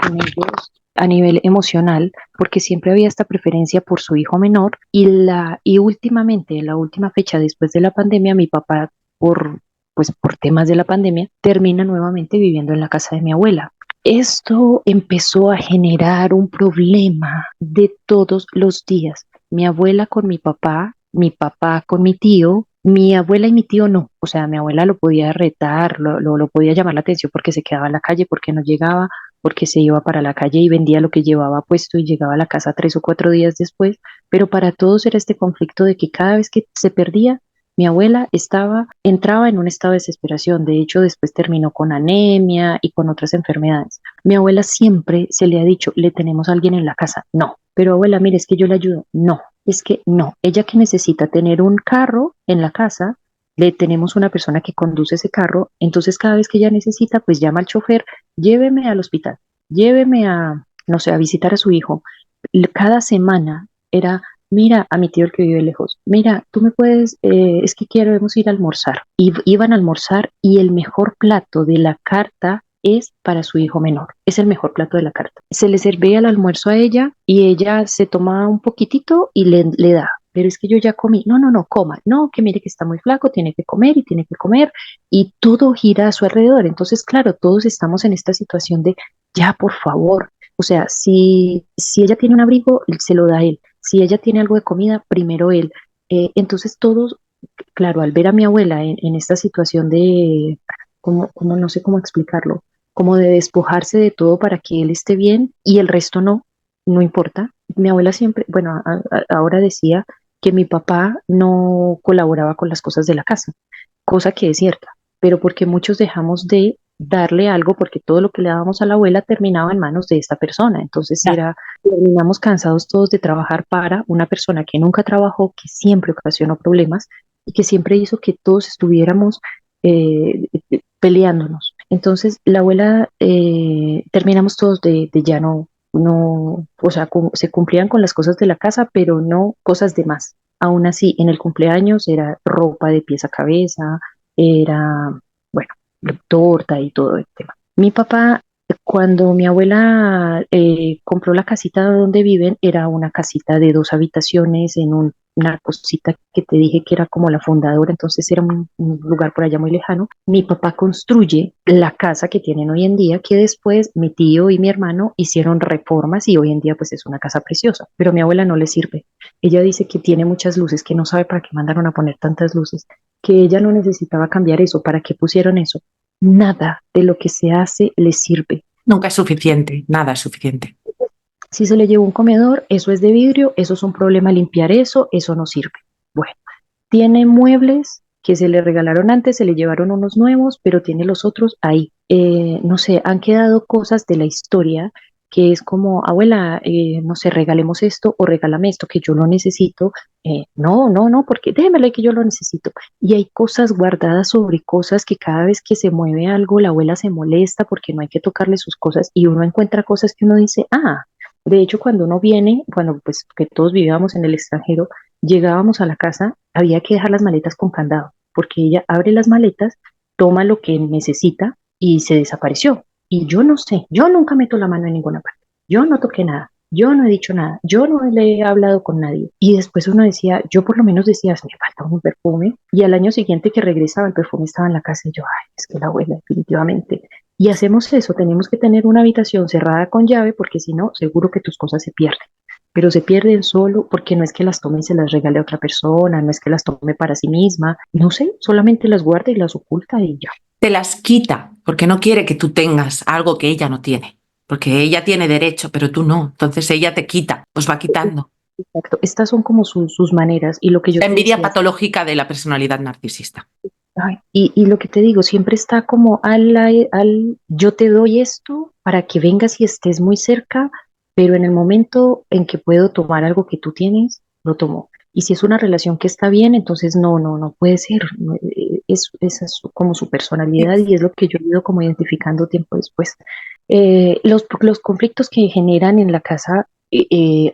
con ellos a nivel emocional, porque siempre había esta preferencia por su hijo menor y últimamente, en la última fecha después de la pandemia, mi papá, por temas de la pandemia, termina nuevamente viviendo en la casa de mi abuela. Esto empezó a generar un problema de todos los días. Mi abuela con mi papá con mi tío, mi abuela y mi tío no. O sea, mi abuela lo podía retar, lo podía llamar la atención porque se quedaba en la calle, porque no llegaba, porque se iba para la calle y vendía lo que llevaba puesto y llegaba a la casa 3 o 4 días después. Pero para todos era este conflicto de que cada vez que se perdía, mi abuela entraba en un estado de desesperación. De hecho, después terminó con anemia y con otras enfermedades. Mi abuela siempre se le ha dicho, le tenemos a alguien en la casa. No, pero abuela, mire, es que yo le ayudo. No, es que no. Ella que necesita tener un carro en la casa, le tenemos una persona que conduce ese carro. Entonces, cada vez que ella necesita, pues llama al chofer, lléveme al hospital, lléveme a, no sé, a visitar a su hijo. Cada semana era mira a mi tío el que vive lejos, mira, tú me puedes, es que queremos ir a almorzar. Y iban a almorzar y el mejor plato de la carta es para su hijo menor, es el mejor plato de la carta. Se le servía el almuerzo a ella y ella se toma un poquitito y le da. Pero es que yo ya comí, no, no, no, coma, no, que mire que está muy flaco, tiene que comer y tiene que comer y todo gira a su alrededor. Entonces, claro, todos estamos en esta situación de, ya, por favor, o sea, si ella tiene un abrigo, se lo da él. Si ella tiene algo de comida, primero él. Entonces todos, claro, al ver a mi abuela en esta situación de, como no sé cómo explicarlo, como de despojarse de todo para que él esté bien y el resto no, no importa. Mi abuela siempre, bueno, ahora decía que mi papá no colaboraba con las cosas de la casa, cosa que es cierta, pero porque muchos dejamos de darle algo porque todo lo que le dábamos a la abuela terminaba en manos de esta persona. Entonces terminamos cansados todos de trabajar para una persona que nunca trabajó, que siempre ocasionó problemas y que siempre hizo que todos estuviéramos peleándonos. Entonces la abuela, terminamos todos de ya no, o sea, se cumplían con las cosas de la casa, pero no cosas de más. Aún así, en el cumpleaños era ropa de pies a cabeza, era, bueno, torta y todo el tema. Mi papá, cuando mi abuela compró la casita donde viven, era una casita de 2 habitaciones en una cosita que te dije que era como la fundadora, entonces era un lugar por allá muy lejano. Mi papá construye la casa que tienen hoy en día, que después mi tío y mi hermano hicieron reformas y hoy en día pues es una casa preciosa, pero a mi abuela no le sirve. Ella dice que tiene muchas luces, que no sabe para qué mandaron a poner tantas luces, que ella no necesitaba cambiar eso, ¿para qué pusieron eso? Nada de lo que se hace le sirve. Nunca es suficiente, nada es suficiente. Si se le llevó un comedor, eso es de vidrio, eso es un problema limpiar eso no sirve. Bueno, tiene muebles que se le regalaron antes, se le llevaron unos nuevos, pero tiene los otros ahí. No sé, han quedado cosas de la historia que es como, abuela, no sé, regalemos esto o regálame esto que yo lo necesito. No, no, no, porque déjemelo que yo lo necesito. Y hay cosas guardadas sobre cosas que cada vez que se mueve algo, la abuela se molesta porque no hay que tocarle sus cosas y uno encuentra cosas que uno dice, ah, de hecho, cuando uno viene, bueno, pues que todos vivíamos en el extranjero, llegábamos a la casa, había que dejar las maletas con candado, porque ella abre las maletas, toma lo que necesita y se desapareció. Y yo no sé, yo nunca meto la mano en ninguna parte, yo no toqué nada. yo no he dicho nada, yo no le he hablado con nadie. Y después uno decía, yo por lo menos decía, me falta un perfume. Y al año siguiente que regresaba, el perfume estaba en la casa y yo, ay, es que la abuela, definitivamente. Y hacemos eso, tenemos que tener una habitación cerrada con llave porque si no, seguro que tus cosas se pierden. Pero se pierden solo porque no es que las tome y se las regale a otra persona, no es que las tome para sí misma, no sé, solamente las guarda y las oculta y ya. Te las quita porque no quiere que tú tengas algo que ella no tiene, porque ella tiene derecho, pero tú no. Entonces ella te quita, pues va quitando. Exacto, estas son como sus maneras y lo que yo La te envidia decía. patológica de la personalidad narcisista. Ay, y lo que te digo, siempre está como yo te doy esto para que vengas y estés muy cerca, pero en el momento en que puedo tomar algo que tú tienes, lo tomo. Y si es una relación que está bien, entonces no puede ser. Esa es como su personalidad y es lo que yo he ido como identificando tiempo después. Los conflictos que generan en la casa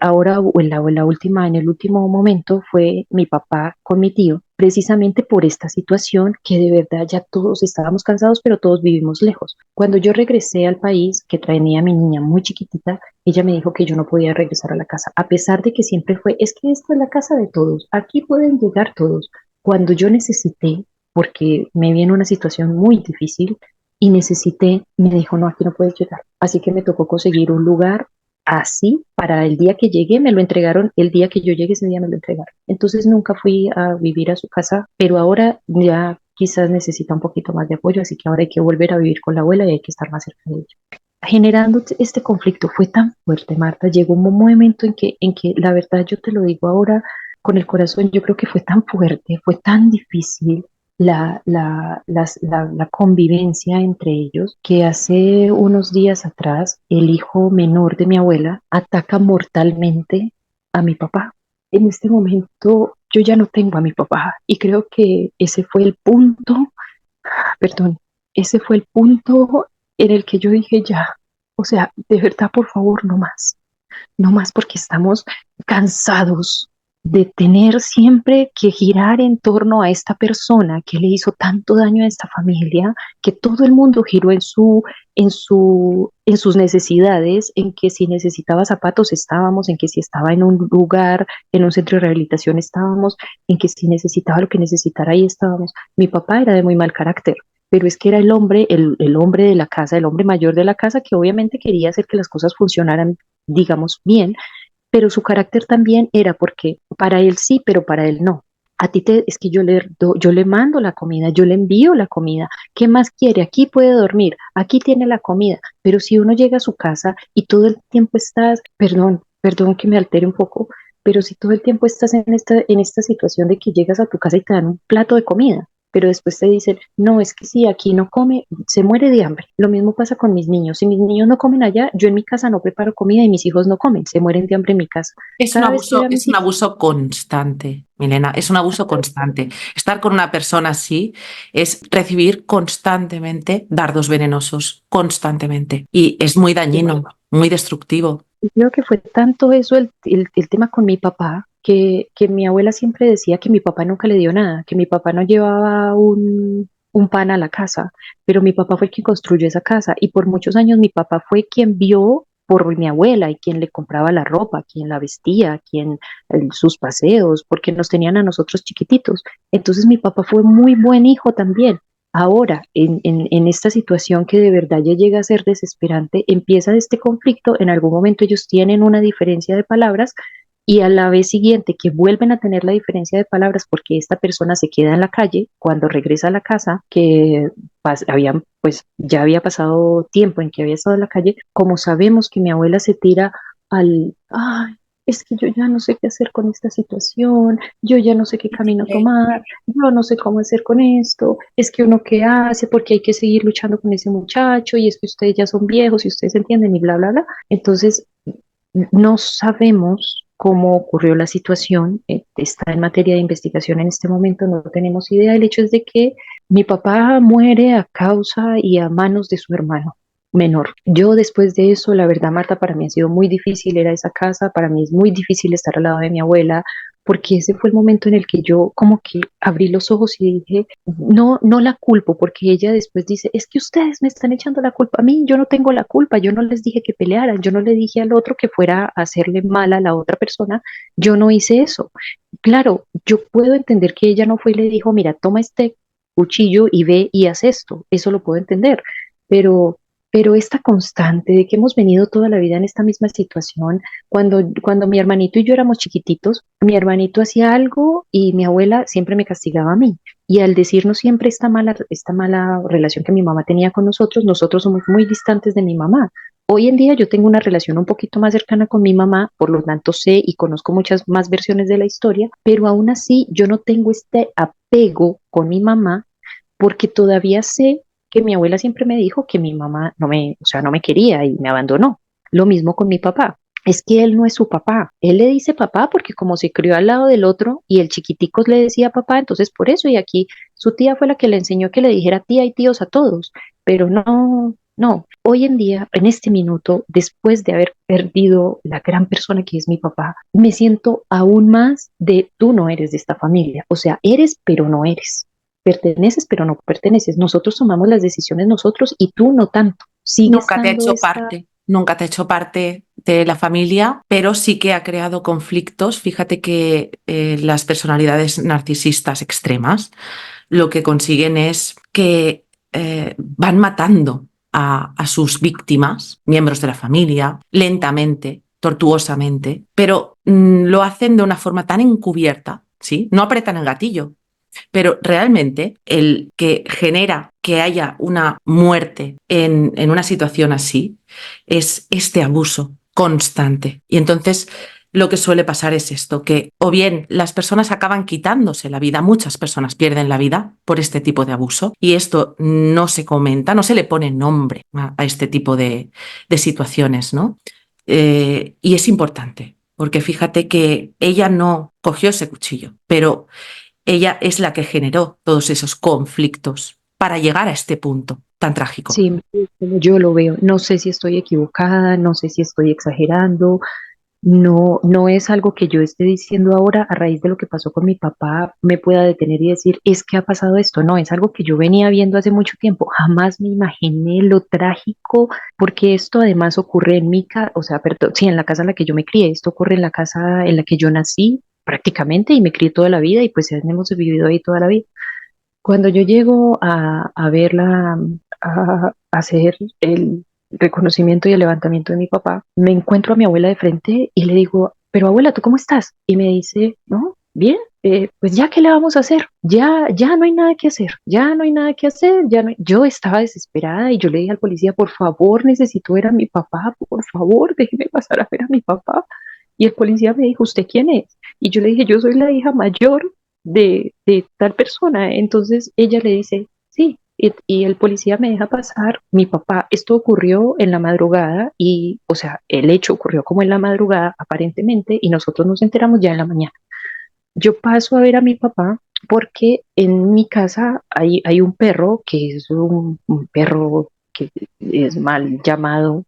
ahora en el último momento fue mi papá con mi tío, precisamente por esta situación que de verdad ya todos estábamos cansados, pero todos vivimos lejos. Cuando yo regresé al país, que traía a mi niña muy chiquitita, ella me dijo que yo no podía regresar a la casa, a pesar de que siempre fue, es que esta es la casa de todos, aquí pueden llegar todos. Cuando yo necesité, porque me vi en una situación muy difícil y necesité, me dijo, no, aquí no puedes llegar. Así que me tocó conseguir un lugar así para el día que llegué, me lo entregaron, el día que yo llegué, ese día me lo entregaron. Entonces nunca fui a vivir a su casa, pero ahora ya quizás necesita un poquito más de apoyo, así que ahora hay que volver a vivir con la abuela y hay que estar más cerca de ella. Generando este conflicto fue tan fuerte, Marta, llegó un momento en que la verdad yo te lo digo ahora con el corazón, yo creo que fue tan fuerte, fue tan difícil la convivencia entre ellos, que hace unos días atrás el hijo menor de mi abuela ataca mortalmente a mi papá. En este momento yo ya no tengo a mi papá y creo que ese fue el punto, perdón, ese fue el punto en el que yo dije ya, o sea, de verdad, por favor, no más, no más porque estamos cansados de tener siempre que girar en torno a esta persona que le hizo tanto daño a esta familia, que todo el mundo giró en sus necesidades, en que si necesitaba zapatos estábamos, en que si estaba en un lugar, en un centro de rehabilitación estábamos, en que si necesitaba lo que necesitara ahí estábamos. Mi papá era de muy mal carácter, pero es que era el hombre de la casa, el hombre mayor de la casa, que obviamente quería hacer que las cosas funcionaran, digamos, bien, pero su carácter también era porque para él sí, pero para él no. Es que yo le mando la comida, yo le envío la comida. ¿Qué más quiere? Aquí puede dormir, aquí tiene la comida. Pero si uno llega a su casa y todo el tiempo estás, perdón que me altere un poco, pero si todo el tiempo estás en esta situación de que llegas a tu casa y te dan un plato de comida, pero después te dicen, no, es que si aquí no come, se muere de hambre. Lo mismo pasa con mis niños. Si mis niños no comen allá, yo en mi casa no preparo comida y mis hijos no comen, se mueren de hambre en mi casa. Cada vez que voy a mis Es un hijos, abuso constante, Milena, es un abuso constante. Estar con una persona así es recibir constantemente dardos venenosos, constantemente. Y es muy dañino, muy destructivo. creo que fue tanto eso el tema con mi papá, que mi abuela siempre decía que mi papá nunca le dio nada, que mi papá no llevaba un pan a la casa, pero mi papá fue el que construyó esa casa y por muchos años mi papá fue quien vio por mi abuela y quien le compraba la ropa, quien la vestía, sus paseos, porque nos tenían a nosotros chiquititos. Entonces mi papá fue muy buen hijo también. Ahora, en esta situación que de verdad ya llega a ser desesperante, empieza este conflicto, en algún momento ellos tienen una diferencia de palabras y a la vez siguiente que vuelven a tener la diferencia de palabras porque esta persona se queda en la calle, cuando regresa a la casa, que pues ya había pasado tiempo en que había estado en la calle, como sabemos que mi abuela se tira ay, es que yo ya no sé qué hacer con esta situación, yo ya no sé qué camino tomar, yo no sé cómo hacer con esto, es que uno qué hace porque hay que seguir luchando con ese muchacho y es que ustedes ya son viejos y ustedes entienden y bla, bla, bla. Entonces, no sabemos cómo ocurrió la situación, está en materia de investigación en este momento, no tenemos idea. El hecho es de que mi papá muere a causa y a manos de su hermano menor. Yo después de eso, la verdad, Marta, para mí ha sido muy difícil ir a esa casa, para mí es muy difícil estar al lado de mi abuela, porque ese fue el momento en el que yo como que abrí los ojos y dije, no, no la culpo, porque ella después dice, es que ustedes me están echando la culpa a mí, yo no tengo la culpa, yo no les dije que pelearan, yo no le dije al otro que fuera a hacerle mal a la otra persona, yo no hice eso. Claro, yo puedo entender que ella no fue y le dijo, mira, toma este cuchillo y ve y haz esto, eso lo puedo entender, pero, pero esta constante de que hemos venido toda la vida en esta misma situación, cuando mi hermanito y yo éramos chiquititos, mi hermanito hacía algo y mi abuela siempre me castigaba a mí. Y al decirnos siempre esta mala relación que mi mamá tenía con nosotros, nosotros somos muy distantes de mi mamá. Hoy en día yo tengo una relación un poquito más cercana con mi mamá, por lo tanto sé y conozco muchas más versiones de la historia, pero aún así yo no tengo este apego con mi mamá porque todavía sé que mi abuela siempre me dijo que mi mamá o sea, no me quería y me abandonó. Lo mismo con mi papá. Es que él no es su papá. Él le dice papá porque como se crió al lado del otro y el chiquitico le decía papá, entonces por eso y aquí su tía fue la que le enseñó que le dijera tía y tíos a todos, pero no, no. Hoy en día, en este minuto, después de haber perdido la gran persona que es mi papá, me siento aún más de tú no eres de esta familia. O sea, eres, pero no eres. Perteneces, pero no perteneces. Nosotros tomamos las decisiones nosotros y tú no tanto. Sigue Nunca te ha estando hecho esta... parte, nunca te ha hecho parte de la familia, pero sí que ha creado conflictos. Fíjate que las personalidades narcisistas extremas lo que consiguen es que van matando a sus víctimas, miembros de la familia, lentamente, tortuosamente, pero lo hacen de una forma tan encubierta, ¿sí? No apretan el gatillo, pero realmente el que genera que haya una muerte en una situación así es este abuso constante. Y entonces lo que suele pasar es esto, que o bien las personas acaban quitándose la vida, muchas personas pierden la vida por este tipo de abuso y esto no se comenta, no se le pone nombre a este tipo de situaciones, ¿no? Y es importante, porque fíjate que ella no cogió ese cuchillo, pero ella es la que generó todos esos conflictos para llegar a este punto tan trágico. Sí, como yo lo veo. No sé si estoy equivocada, no sé si estoy exagerando. No, no es algo que yo esté diciendo ahora a raíz de lo que pasó con mi papá, me pueda detener y decir, es que ha pasado esto. No, es algo que yo venía viendo hace mucho tiempo. Jamás me imaginé lo trágico, porque esto además ocurre en mi casa, o sea, perdón, sí, en la casa en la que yo me crié. Esto ocurre en la casa en la que yo nací prácticamente y me crié toda la vida y pues hemos vivido ahí toda la vida. Cuando yo llego a verla, a hacer el reconocimiento y el levantamiento de mi papá, me encuentro a mi abuela de frente y le digo, pero abuela, ¿tú cómo estás? Y me dice, no, bien, pues ya, ¿qué le vamos a hacer? Ya, ya no hay nada que hacer, ya no hay nada que hacer, ya no hay-". Yo estaba desesperada y yo le dije al policía, por favor, necesito ver a mi papá, por favor, déjeme pasar a ver a mi papá. Y el policía me dijo, ¿usted quién es? Y yo le dije, yo soy la hija mayor de tal persona. Entonces ella le dice, sí, y el policía me deja pasar. Mi papá, esto ocurrió en la madrugada y, o sea, el hecho ocurrió como en la madrugada aparentemente y nosotros nos enteramos ya en la mañana. Yo paso a ver a mi papá porque en mi casa hay un perro que es un perro que es mal llamado,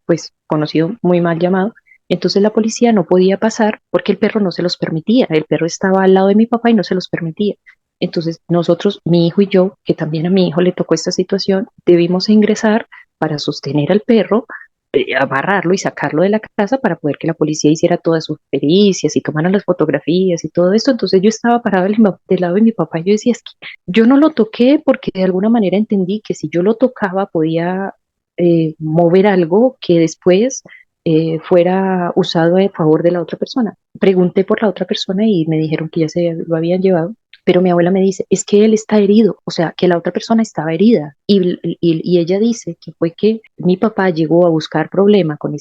pues conocido, muy mal llamado. Entonces la policía no podía pasar porque el perro no se los permitía. El perro estaba al lado de mi papá y no se los permitía. Entonces nosotros, mi hijo y yo, que también a mi hijo le tocó esta situación, debimos ingresar para sostener al perro, amarrarlo y sacarlo de la casa para poder que la policía hiciera todas sus pericias y tomaran las fotografías y todo esto. Entonces yo estaba parada del lado de mi papá y yo decía, es que yo no lo toqué porque de alguna manera entendí que si yo lo tocaba podía mover algo que después fuera usado a favor de la otra persona. Pregunté por la otra persona y me dijeron que ya se lo habían llevado, pero mi abuela me dice, es que él está herido, o sea, que la otra persona estaba herida. Y ella dice que fue que mi papá llegó a buscar problema con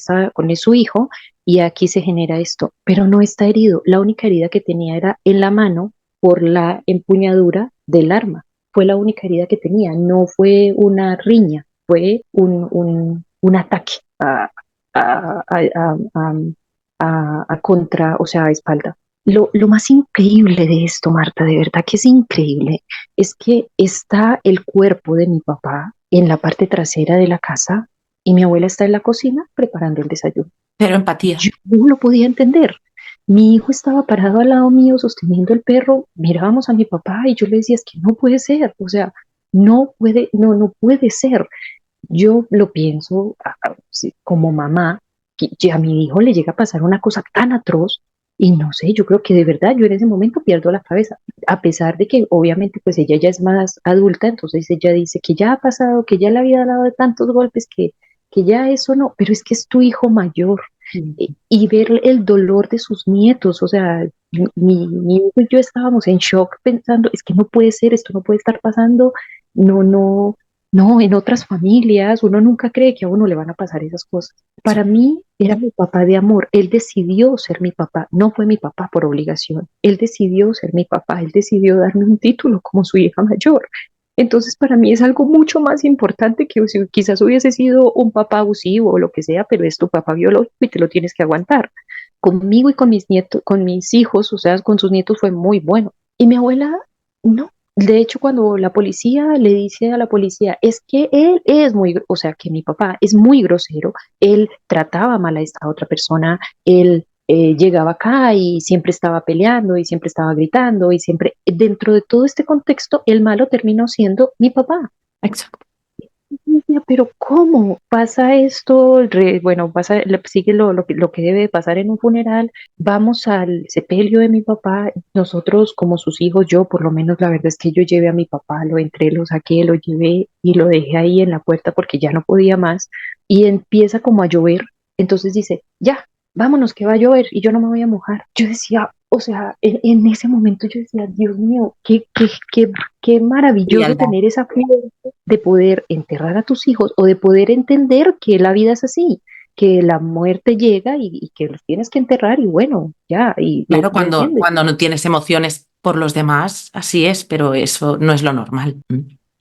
su hijo y aquí se genera esto, pero no está herido. La única herida que tenía era en la mano por la empuñadura del arma. Fue la única herida que tenía, no fue una riña, fue un ataque a, a, a, a, a contra, o sea, a espalda. Lo más increíble de esto, Marta, de verdad que es increíble, es que está el cuerpo de mi papá en la parte trasera de la casa y mi abuela está en la cocina preparando el desayuno. Pero empatía. Yo no lo podía entender. Mi hijo estaba parado al lado mío sosteniendo el perro, mirábamos a mi papá y yo le decía, es que no puede ser, o sea, no puede ser. Yo lo pienso sí, como mamá, que a mi hijo le llega a pasar una cosa tan atroz y no sé, yo creo que de verdad yo en ese momento pierdo la cabeza, a pesar de que obviamente pues ella ya es más adulta, entonces ella dice que ya ha pasado, que ya le había dado de tantos golpes que ya eso no, pero es que es tu hijo mayor y ver el dolor de sus nietos, o sea, mi hijo y yo estábamos en shock pensando, es que no puede ser, esto no puede estar pasando, no, no, no, en otras familias uno nunca cree que a uno le van a pasar esas cosas. Para mí era mi papá de amor, él decidió ser mi papá, no fue mi papá por obligación, él decidió ser mi papá, él decidió darme un título como su hija mayor. Entonces, para mí es algo mucho más importante que si quizás hubiese sido un papá abusivo o lo que sea, pero es tu papá biológico y te lo tienes que aguantar. Conmigo y con mis nietos, con mis hijos, o sea, con sus nietos fue muy bueno. Y mi abuela, no. De hecho, cuando la policía le dice a la policía, es que él es muy, o sea, que mi papá es muy grosero, él trataba mal a esta otra persona, él llegaba acá y siempre estaba peleando y siempre estaba gritando y siempre, dentro de todo este contexto, el malo terminó siendo mi papá. Exacto. Decía, pero ¿cómo pasa esto? Bueno, pasa, sigue lo que debe de pasar en un funeral. Vamos al sepelio de mi papá. Nosotros, como sus hijos, yo por lo menos la verdad es que yo llevé a mi papá, lo entré, lo saqué, lo llevé y lo dejé ahí en la puerta porque ya no podía más. Y empieza como a llover. Entonces dice, ya, vámonos que va a llover y yo no me voy a mojar. Yo decía, o sea, en ese momento yo decía, Dios mío, qué maravilloso Frialdad. tener esa fe de poder enterrar a tus hijos o de poder entender que la vida es así, que la muerte llega y que los tienes que enterrar y bueno, ya, y Claro, ¿me entiendes? cuando no tienes emociones por los demás, así es, pero eso no es lo normal.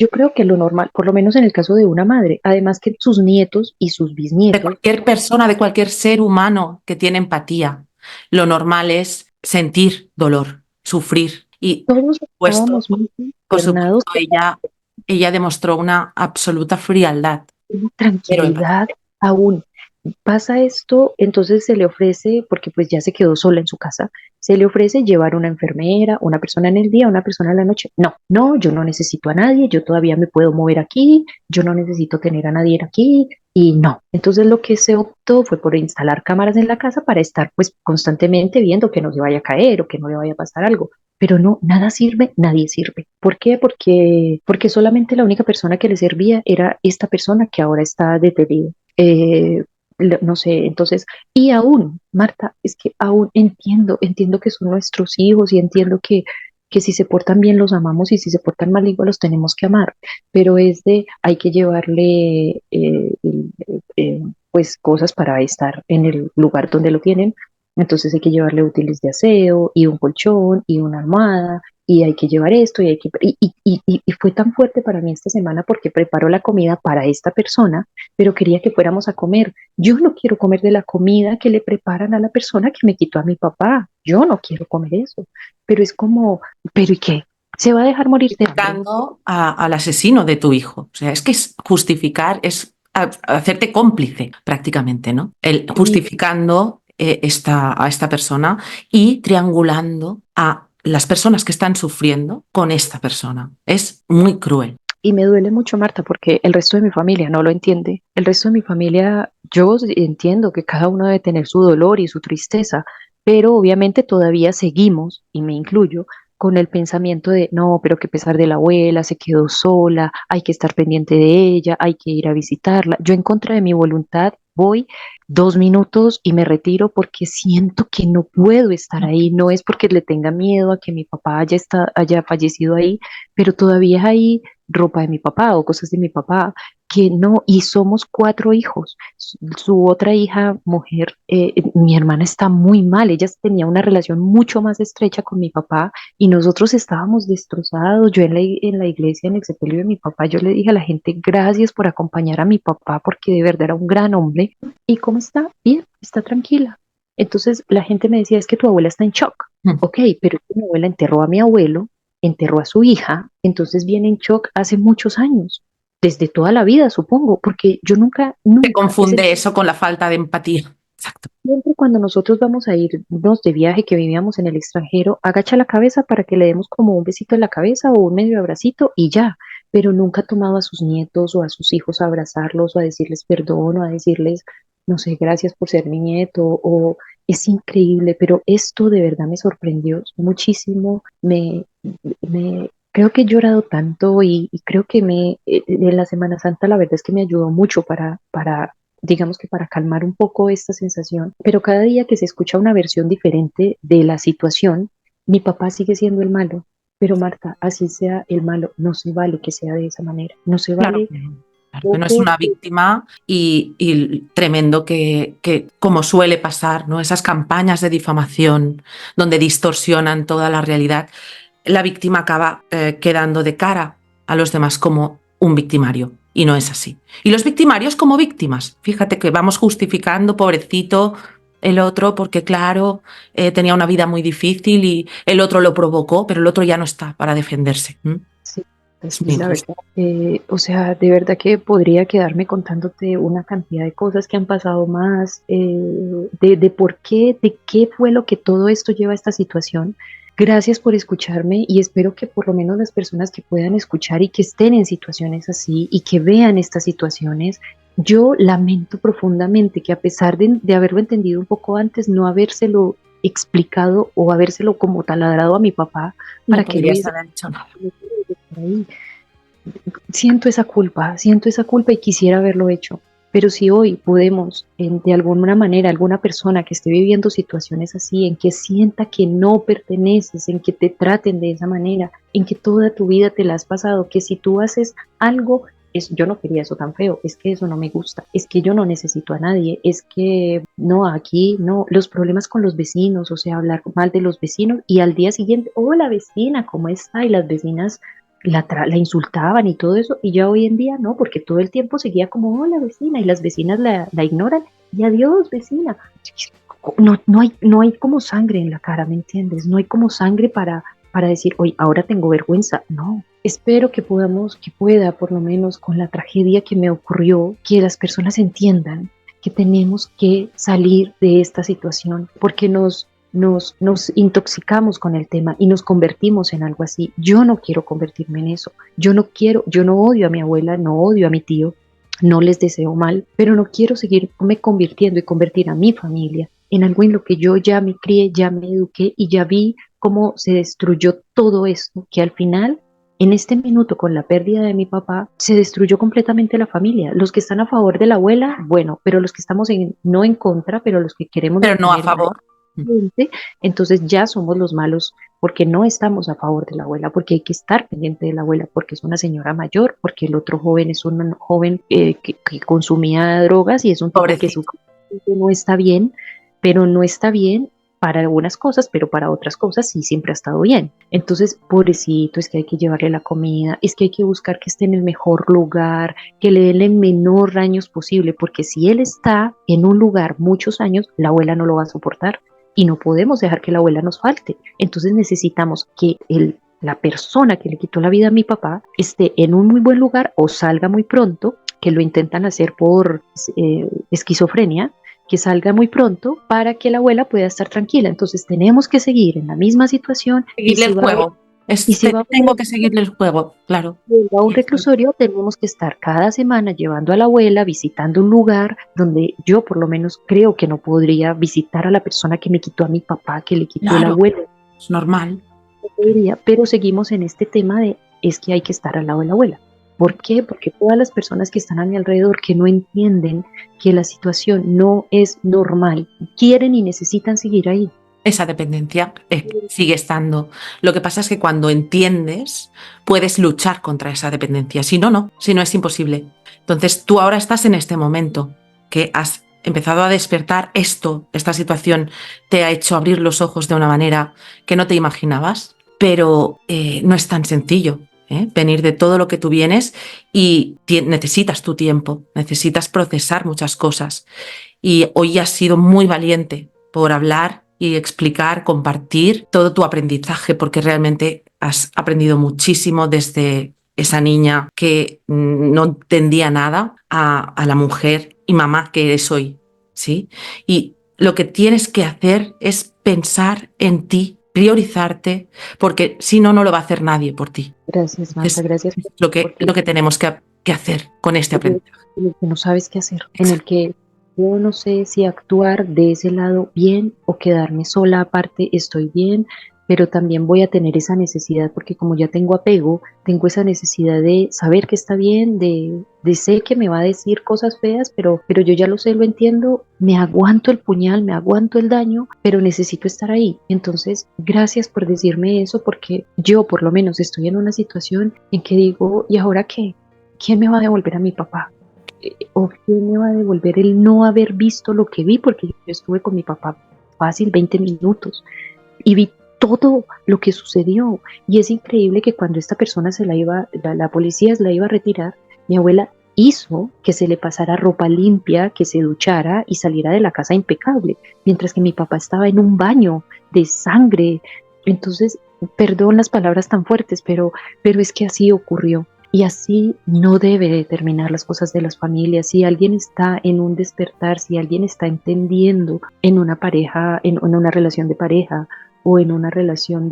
Yo creo que lo normal, por lo menos en el caso de una madre, además que sus nietos y sus De bisnietos, cualquier persona, de cualquier ser humano que tiene empatía, lo normal es sentir dolor, sufrir. Y todos puesto, estábamos muy por internados supuesto, ella demostró una absoluta frialdad, con una pero empatía. tranquilidad aún. Pasa esto, entonces se le ofrece, porque pues ya se quedó sola en su casa, se le ofrece llevar una enfermera, una persona en el día, una persona en la noche. No, no, yo no necesito a nadie, yo todavía me puedo mover aquí, yo no necesito tener a nadie aquí y no. Entonces lo que se optó fue por instalar cámaras en la casa para estar pues constantemente viendo que no se vaya a caer o que no le vaya a pasar algo. Pero no, nada sirve, nadie sirve. ¿Por qué? Porque solamente la única persona que le servía era esta persona que ahora está detenida. No sé, entonces, y aún, Marta, es que aún entiendo que son nuestros hijos y entiendo que si se portan bien los amamos y si se portan mal igual los tenemos que amar, pero es de, hay que llevarle pues cosas para estar en el lugar donde lo tienen, entonces hay que llevarle útiles de aseo y un colchón y una almohada y hay que llevar esto y hay que, y fue tan fuerte para mí esta semana porque preparó la comida para esta persona, pero quería que fuéramos a comer. Yo no quiero comer de la comida que le preparan a la persona que me quitó a mi papá. Yo no quiero comer eso. Pero es como, ¿pero y qué? ¿Se va a dejar morir de hambre? Justificando al asesino de tu hijo. O sea, es que es justificar, es hacerte cómplice prácticamente, ¿no? El Y, justificando a esta persona y triangulando a las personas que están sufriendo con esta persona. Es muy cruel. y me duele mucho, Marta, porque el resto de mi familia no lo entiende. El resto de mi familia, yo entiendo que cada uno debe tener su dolor y su tristeza, pero obviamente todavía seguimos, y me incluyo, con el pensamiento de, no, pero qué pesar de la abuela, se quedó sola, hay que estar pendiente de ella, hay que ir a visitarla. Yo en contra de mi voluntad voy 2 minutos y me retiro porque siento que no puedo estar ahí. No es porque le tenga miedo a que mi papá haya fallecido ahí, pero todavía hay ropa de mi papá o cosas de mi papá que no, y somos 4 hijos. Su otra hija, mujer, mi hermana está muy mal, ella tenía una relación mucho más estrecha con mi papá y nosotros estábamos destrozados. Yo en la iglesia, en el sepelio de mi papá, yo le dije a la gente, gracias por acompañar a mi papá porque de verdad era un gran hombre. ¿Y cómo está? Bien, está tranquila. Entonces la gente me decía, es que tu abuela está en shock. Ok, pero es que mi abuela enterró a mi abuelo, enterró a su hija, entonces viene en shock hace muchos años, desde toda la vida, supongo, porque yo Se nunca he confunde sentido, eso con la falta de empatía. exacto. Siempre cuando nosotros vamos a irnos de viaje, que vivíamos en el extranjero, agacha la cabeza para que le demos como un besito en la cabeza o un medio abracito y ya, pero nunca ha tomado a sus nietos o a sus hijos a abrazarlos o a decirles perdón o a decirles, no sé, gracias por ser mi nieto o es increíble, pero esto de verdad me sorprendió muchísimo, creo que he llorado tanto y creo que en la Semana Santa la verdad es que me ayudó mucho para digamos que para calmar un poco esta sensación, pero cada día que se escucha una versión diferente de la situación, mi papá sigue siendo el malo, pero Marta, así sea el malo, no se vale que sea de esa manera, no se Claro vale que no. Claro que no es poco. una víctima y tremendo que, como suele pasar, ¿no? Esas campañas de difamación donde distorsionan toda la realidad, la víctima acaba quedando de cara a los demás como un victimario. Y no es así. Y los victimarios como víctimas. Fíjate que vamos justificando, pobrecito, el otro, porque claro, tenía una vida muy difícil y el otro lo provocó, pero el otro ya no está para defenderse. Sí, Es sí, muy la injusto. verdad. O sea, de verdad que podría quedarme contándote una cantidad de cosas que han pasado más, de por qué, de qué fue lo que todo esto lleva a esta situación. Gracias por escucharme y espero que por lo menos las personas que puedan escuchar y que estén en situaciones así y que vean estas situaciones, yo lamento profundamente que a pesar de haberlo entendido un poco antes, no habérselo explicado o habérselo como taladrado a mi papá No para que él podrías hubiese haber hecho nada. por ahí. Siento esa culpa y quisiera haberlo hecho. Pero si hoy podemos, de alguna manera, alguna persona que esté viviendo situaciones así, en que sienta que no perteneces, en que te traten de esa manera, en que toda tu vida te la has pasado, que si tú haces algo, yo no quería eso tan feo, es que eso no me gusta, es que yo no necesito a nadie, es que no, aquí no, los problemas con los vecinos, o sea, hablar mal de los vecinos y al día siguiente, hola vecina, ¿cómo está? Y las vecinas la insultaban y todo eso, y ya hoy en día no, porque todo el tiempo seguía como, hola vecina, y las vecinas la ignoran, y adiós vecina. No hay como sangre en la cara, ¿me entiendes? No hay como sangre para decir, oye, ahora tengo vergüenza. No, espero que pueda, por lo menos con la tragedia que me ocurrió, que las personas entiendan que tenemos que salir de esta situación, porque nos intoxicamos con el tema y nos convertimos en algo así. Yo no quiero convertirme en eso. Yo no odio a mi abuela, no odio a mi tío, no les deseo mal, pero no quiero seguirme convirtiendo y convertir a mi familia en algo en lo que yo ya me crié, ya me eduqué y ya vi cómo se destruyó todo esto, que al final, en este minuto, con la pérdida de mi papá, se destruyó completamente la familia. Los que están a favor de la abuela, bueno, pero los que estamos no en contra, pero los que queremos Pero no a mantener favor. entonces ya somos los malos porque no estamos a favor de la abuela, porque hay que estar pendiente de la abuela, porque es una señora mayor, porque el otro joven es un joven que consumía drogas y es un tipo que su Pobrecito. no está bien, pero no está bien para algunas cosas, pero para otras cosas sí siempre ha estado bien. Entonces, pobrecito, es que hay que llevarle la comida, es que hay que buscar que esté en el mejor lugar, que le den el menor daños posible, porque si él está en un lugar muchos años, la abuela no lo va a soportar y no podemos dejar que la abuela nos falte. Entonces necesitamos que la persona que le quitó la vida a mi papá esté en un muy buen lugar o salga muy pronto, que lo intentan hacer por esquizofrenia, que salga muy pronto para que la abuela pueda estar tranquila. Entonces tenemos que seguir en la misma situación y Seguirle si el va a juego. y si va a Tengo que seguirle el juego, claro. a un reclusorio, tenemos que estar cada semana llevando a la abuela, visitando un lugar donde yo por lo menos creo que no podría visitar a la persona que me quitó a mi papá, que le quitó el Claro, abuelo, es normal. no podría, pero seguimos en este tema de es que hay que estar al lado de la abuela. ¿Por qué? Porque todas las personas que están a mi alrededor que no entienden que la situación no es normal, quieren y necesitan seguir ahí. Esa dependencia sigue estando. Lo que pasa es que cuando entiendes, puedes luchar contra esa dependencia. Si no, no. Si no, es imposible. Entonces, tú ahora estás en este momento que has empezado a despertar esto, esta situación te ha hecho abrir los ojos de una manera que no te imaginabas, pero no es tan sencillo. Venir de todo lo que tú vienes y necesitas tu tiempo, necesitas procesar muchas cosas. Y hoy has sido muy valiente por hablar y explicar, compartir todo tu aprendizaje, porque realmente has aprendido muchísimo desde esa niña que no entendía nada a la mujer y mamá que eres hoy. ¿sí? Y lo que tienes que hacer es pensar en ti, priorizarte, porque si no, no lo va a hacer nadie por ti. Gracias, Marta, Es gracias porque lo que tenemos que hacer con este aprendizaje. en el que no sabes qué hacer, en el Exacto. que yo no sé si actuar de ese lado bien o quedarme sola aparte, estoy bien, pero también voy a tener esa necesidad porque como ya tengo apego, tengo esa necesidad de saber que está bien, de sé que me va a decir cosas feas, pero yo ya lo sé, lo entiendo, me aguanto el puñal, me aguanto el daño, pero necesito estar ahí. Entonces, gracias por decirme eso porque yo por lo menos estoy en una situación en que digo, ¿y ahora qué? ¿Quién me va a devolver a mi papá? ¿O quién me va a devolver el no haber visto lo que vi? Porque yo estuve con mi papá fácil 20 minutos y vi todo lo que sucedió. Y es increíble que cuando esta persona la policía se la iba a retirar, mi abuela hizo que se le pasara ropa limpia, que se duchara y saliera de la casa impecable, mientras que mi papá estaba en un baño de sangre. Entonces, perdón las palabras tan fuertes, pero es que así ocurrió. Y así no debe de terminar las cosas de las familias. Si alguien está en un despertar, si alguien está entendiendo en una pareja, en una relación de pareja, o en una relación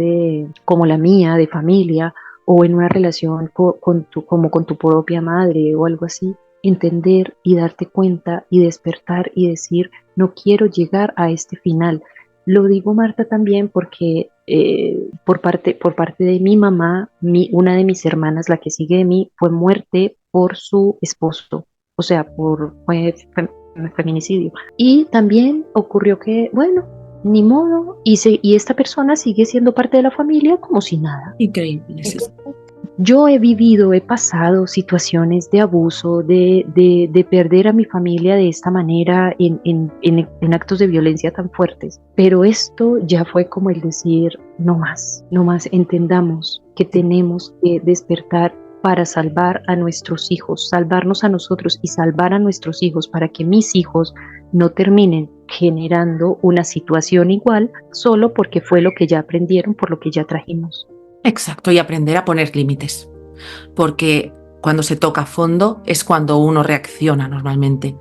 como la mía, de familia, o en una relación como con tu propia madre o algo así, entender y darte cuenta y despertar y decir, no quiero llegar a este final. Lo digo, Marta, también porque por parte de mi mamá, una de mis hermanas, la que sigue de mí, fue muerte por su esposo, o sea, fue feminicidio. Y también ocurrió que, bueno, ni modo, y esta persona sigue siendo parte de la familia como si nada. Increíble. Entonces, yo he vivido, he pasado situaciones de abuso, de perder a mi familia de esta manera en actos de violencia tan fuertes, pero esto ya fue como el decir, no más, entendamos que tenemos que despertar para salvar a nuestros hijos, salvarnos a nosotros y salvar a nuestros hijos para que mis hijos no terminen generando una situación igual solo porque fue lo que ya aprendieron, por lo que ya trajimos. Exacto, y aprender a poner límites, porque cuando se toca a fondo es cuando uno reacciona normalmente,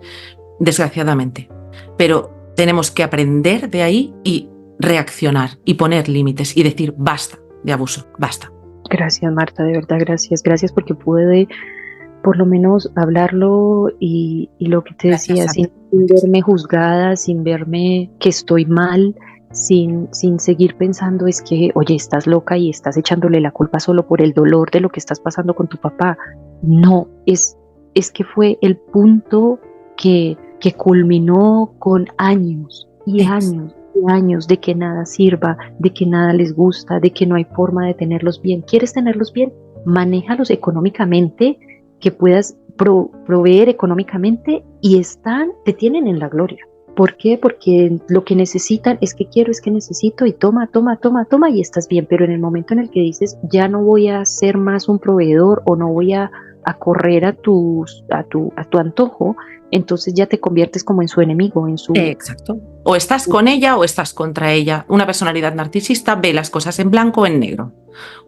desgraciadamente. Pero tenemos que aprender de ahí y reaccionar y poner límites y decir basta de abuso, basta. Gracias, Marta, de verdad, gracias. Gracias porque pude por lo menos hablarlo y lo que te decía, Gracias a ti. sin verme juzgada, sin verme que estoy mal, sin seguir pensando es que, oye, estás loca y estás echándole la culpa solo por el dolor de lo que estás pasando con tu papá. No, es que fue el punto que culminó con años y años y años de que nada sirva, de que nada les gusta, de que no hay forma de tenerlos bien. ¿Quieres tenerlos bien? Manéjalos económicamente, que puedas proveer económicamente y te tienen en la gloria. ¿Por qué? Porque lo que necesitan es que quiero, es que necesito y toma, toma, toma, toma y estás bien. Pero en el momento en el que dices, ya no voy a ser más un proveedor o no voy a correr a tu antojo, entonces ya te conviertes como en su enemigo, en su... Exacto. O estás con ella o estás contra ella. Una personalidad narcisista ve las cosas en blanco o en negro.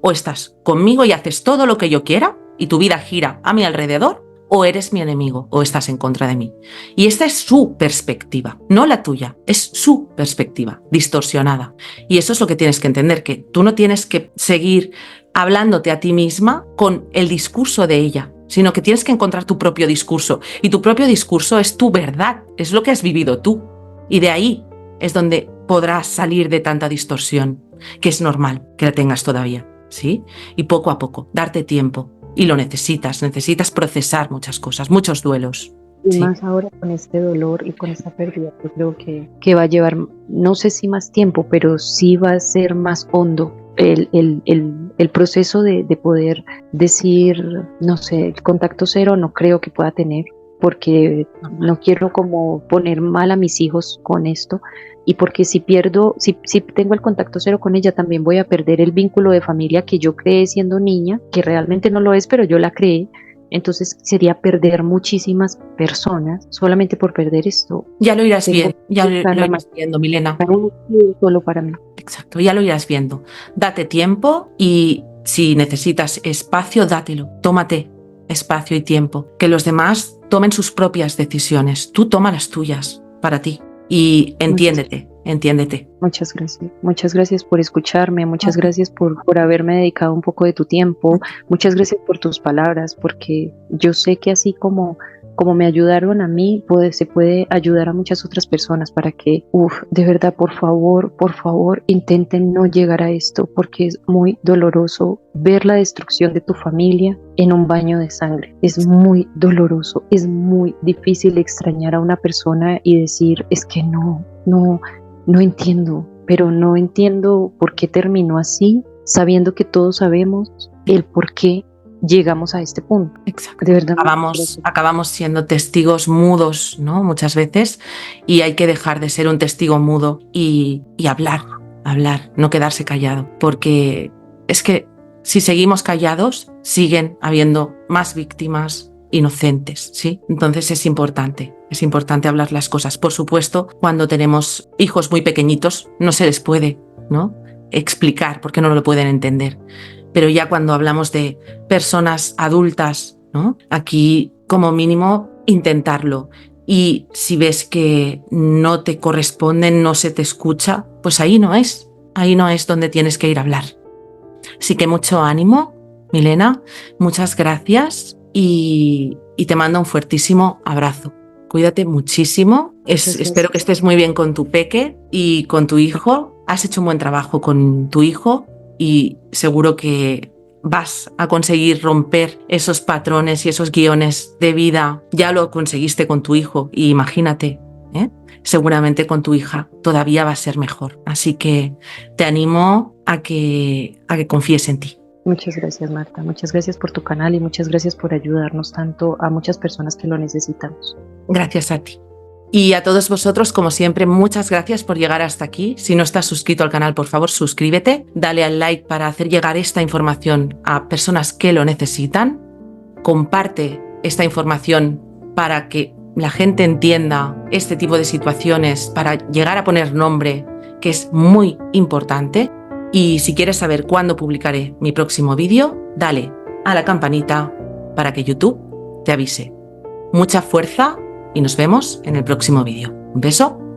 O estás conmigo y haces todo lo que yo quiera y tu vida gira a mi alrededor, o eres mi enemigo o estás en contra de mí. Y esta es su perspectiva, no la tuya, es su perspectiva, distorsionada. Y eso es lo que tienes que entender, que tú no tienes que seguir hablándote a ti misma con el discurso de ella, sino que tienes que encontrar tu propio discurso. Y tu propio discurso es tu verdad, es lo que has vivido tú. Y de ahí es donde podrás salir de tanta distorsión, que es normal que la tengas todavía, ¿sí? Y poco a poco, darte tiempo. Y lo necesitas procesar muchas cosas, muchos duelos. Y ¿Sí? más ahora con este dolor y con esta pérdida, yo creo que va a llevar, no sé si más tiempo, pero sí va a ser más hondo el proceso de poder decir, no sé, el contacto cero no creo que pueda tener, porque no quiero como poner mal a mis hijos con esto, y porque si tengo el contacto cero con ella, también voy a perder el vínculo de familia que yo creé siendo niña, que realmente no lo es, pero yo la creé. Entonces sería perder muchísimas personas solamente por perder esto. Ya lo irás viendo, ya lo irás viendo, Milena. Solo para mí. Exacto, ya lo irás viendo. Date tiempo y si necesitas espacio, dátelo. Tómate espacio y tiempo. Que los demás tomen sus propias decisiones. Tú toma las tuyas. para ti. Y entiéndete. Muchas gracias. Muchas gracias por escucharme, muchas gracias por haberme dedicado un poco de tu tiempo, muchas gracias por tus palabras, porque yo sé que así como me ayudaron a mí, se puede ayudar a muchas otras personas para que, de verdad, por favor, intenten no llegar a esto, porque es muy doloroso ver la destrucción de tu familia en un baño de sangre. Es muy doloroso, es muy difícil extrañar a una persona y decir, es que no entiendo, pero no entiendo por qué terminó así, sabiendo que todos sabemos el por qué llegamos a este punto. Exacto. De verdad. Acabamos siendo testigos mudos, ¿no? Muchas veces, y hay que dejar de ser un testigo mudo y hablar, no quedarse callado, porque es que si seguimos callados, siguen habiendo más víctimas inocentes, ¿sí? Entonces es importante hablar las cosas. Por supuesto, cuando tenemos hijos muy pequeñitos, no se les puede, ¿no?, explicar porque no lo pueden entender. Pero ya cuando hablamos de personas adultas, ¿no?, aquí como mínimo intentarlo. Y si ves que no te corresponden, no se te escucha, pues ahí no es donde tienes que ir a hablar. Así que mucho ánimo, Milena, muchas gracias y te mando un fuertísimo abrazo. Cuídate muchísimo. Espero que estés muy bien con tu peque y con tu hijo. Has hecho un buen trabajo con tu hijo y seguro que vas a conseguir romper esos patrones y esos guiones de vida. Ya lo conseguiste con tu hijo y imagínate, seguramente con tu hija todavía va a ser mejor. Así que te animo a que confíes en ti. Muchas gracias, Marta. Muchas gracias por tu canal y muchas gracias por ayudarnos tanto a muchas personas que lo necesitamos. Gracias a ti. Y a todos vosotros, como siempre, muchas gracias por llegar hasta aquí. Si no estás suscrito al canal, por favor, suscríbete, dale al like para hacer llegar esta información a personas que lo necesitan. Comparte esta información para que la gente entienda este tipo de situaciones, para llegar a poner nombre, que es muy importante. Y si quieres saber cuándo publicaré mi próximo vídeo, dale a la campanita para que YouTube te avise. Mucha fuerza y nos vemos en el próximo vídeo. Un beso.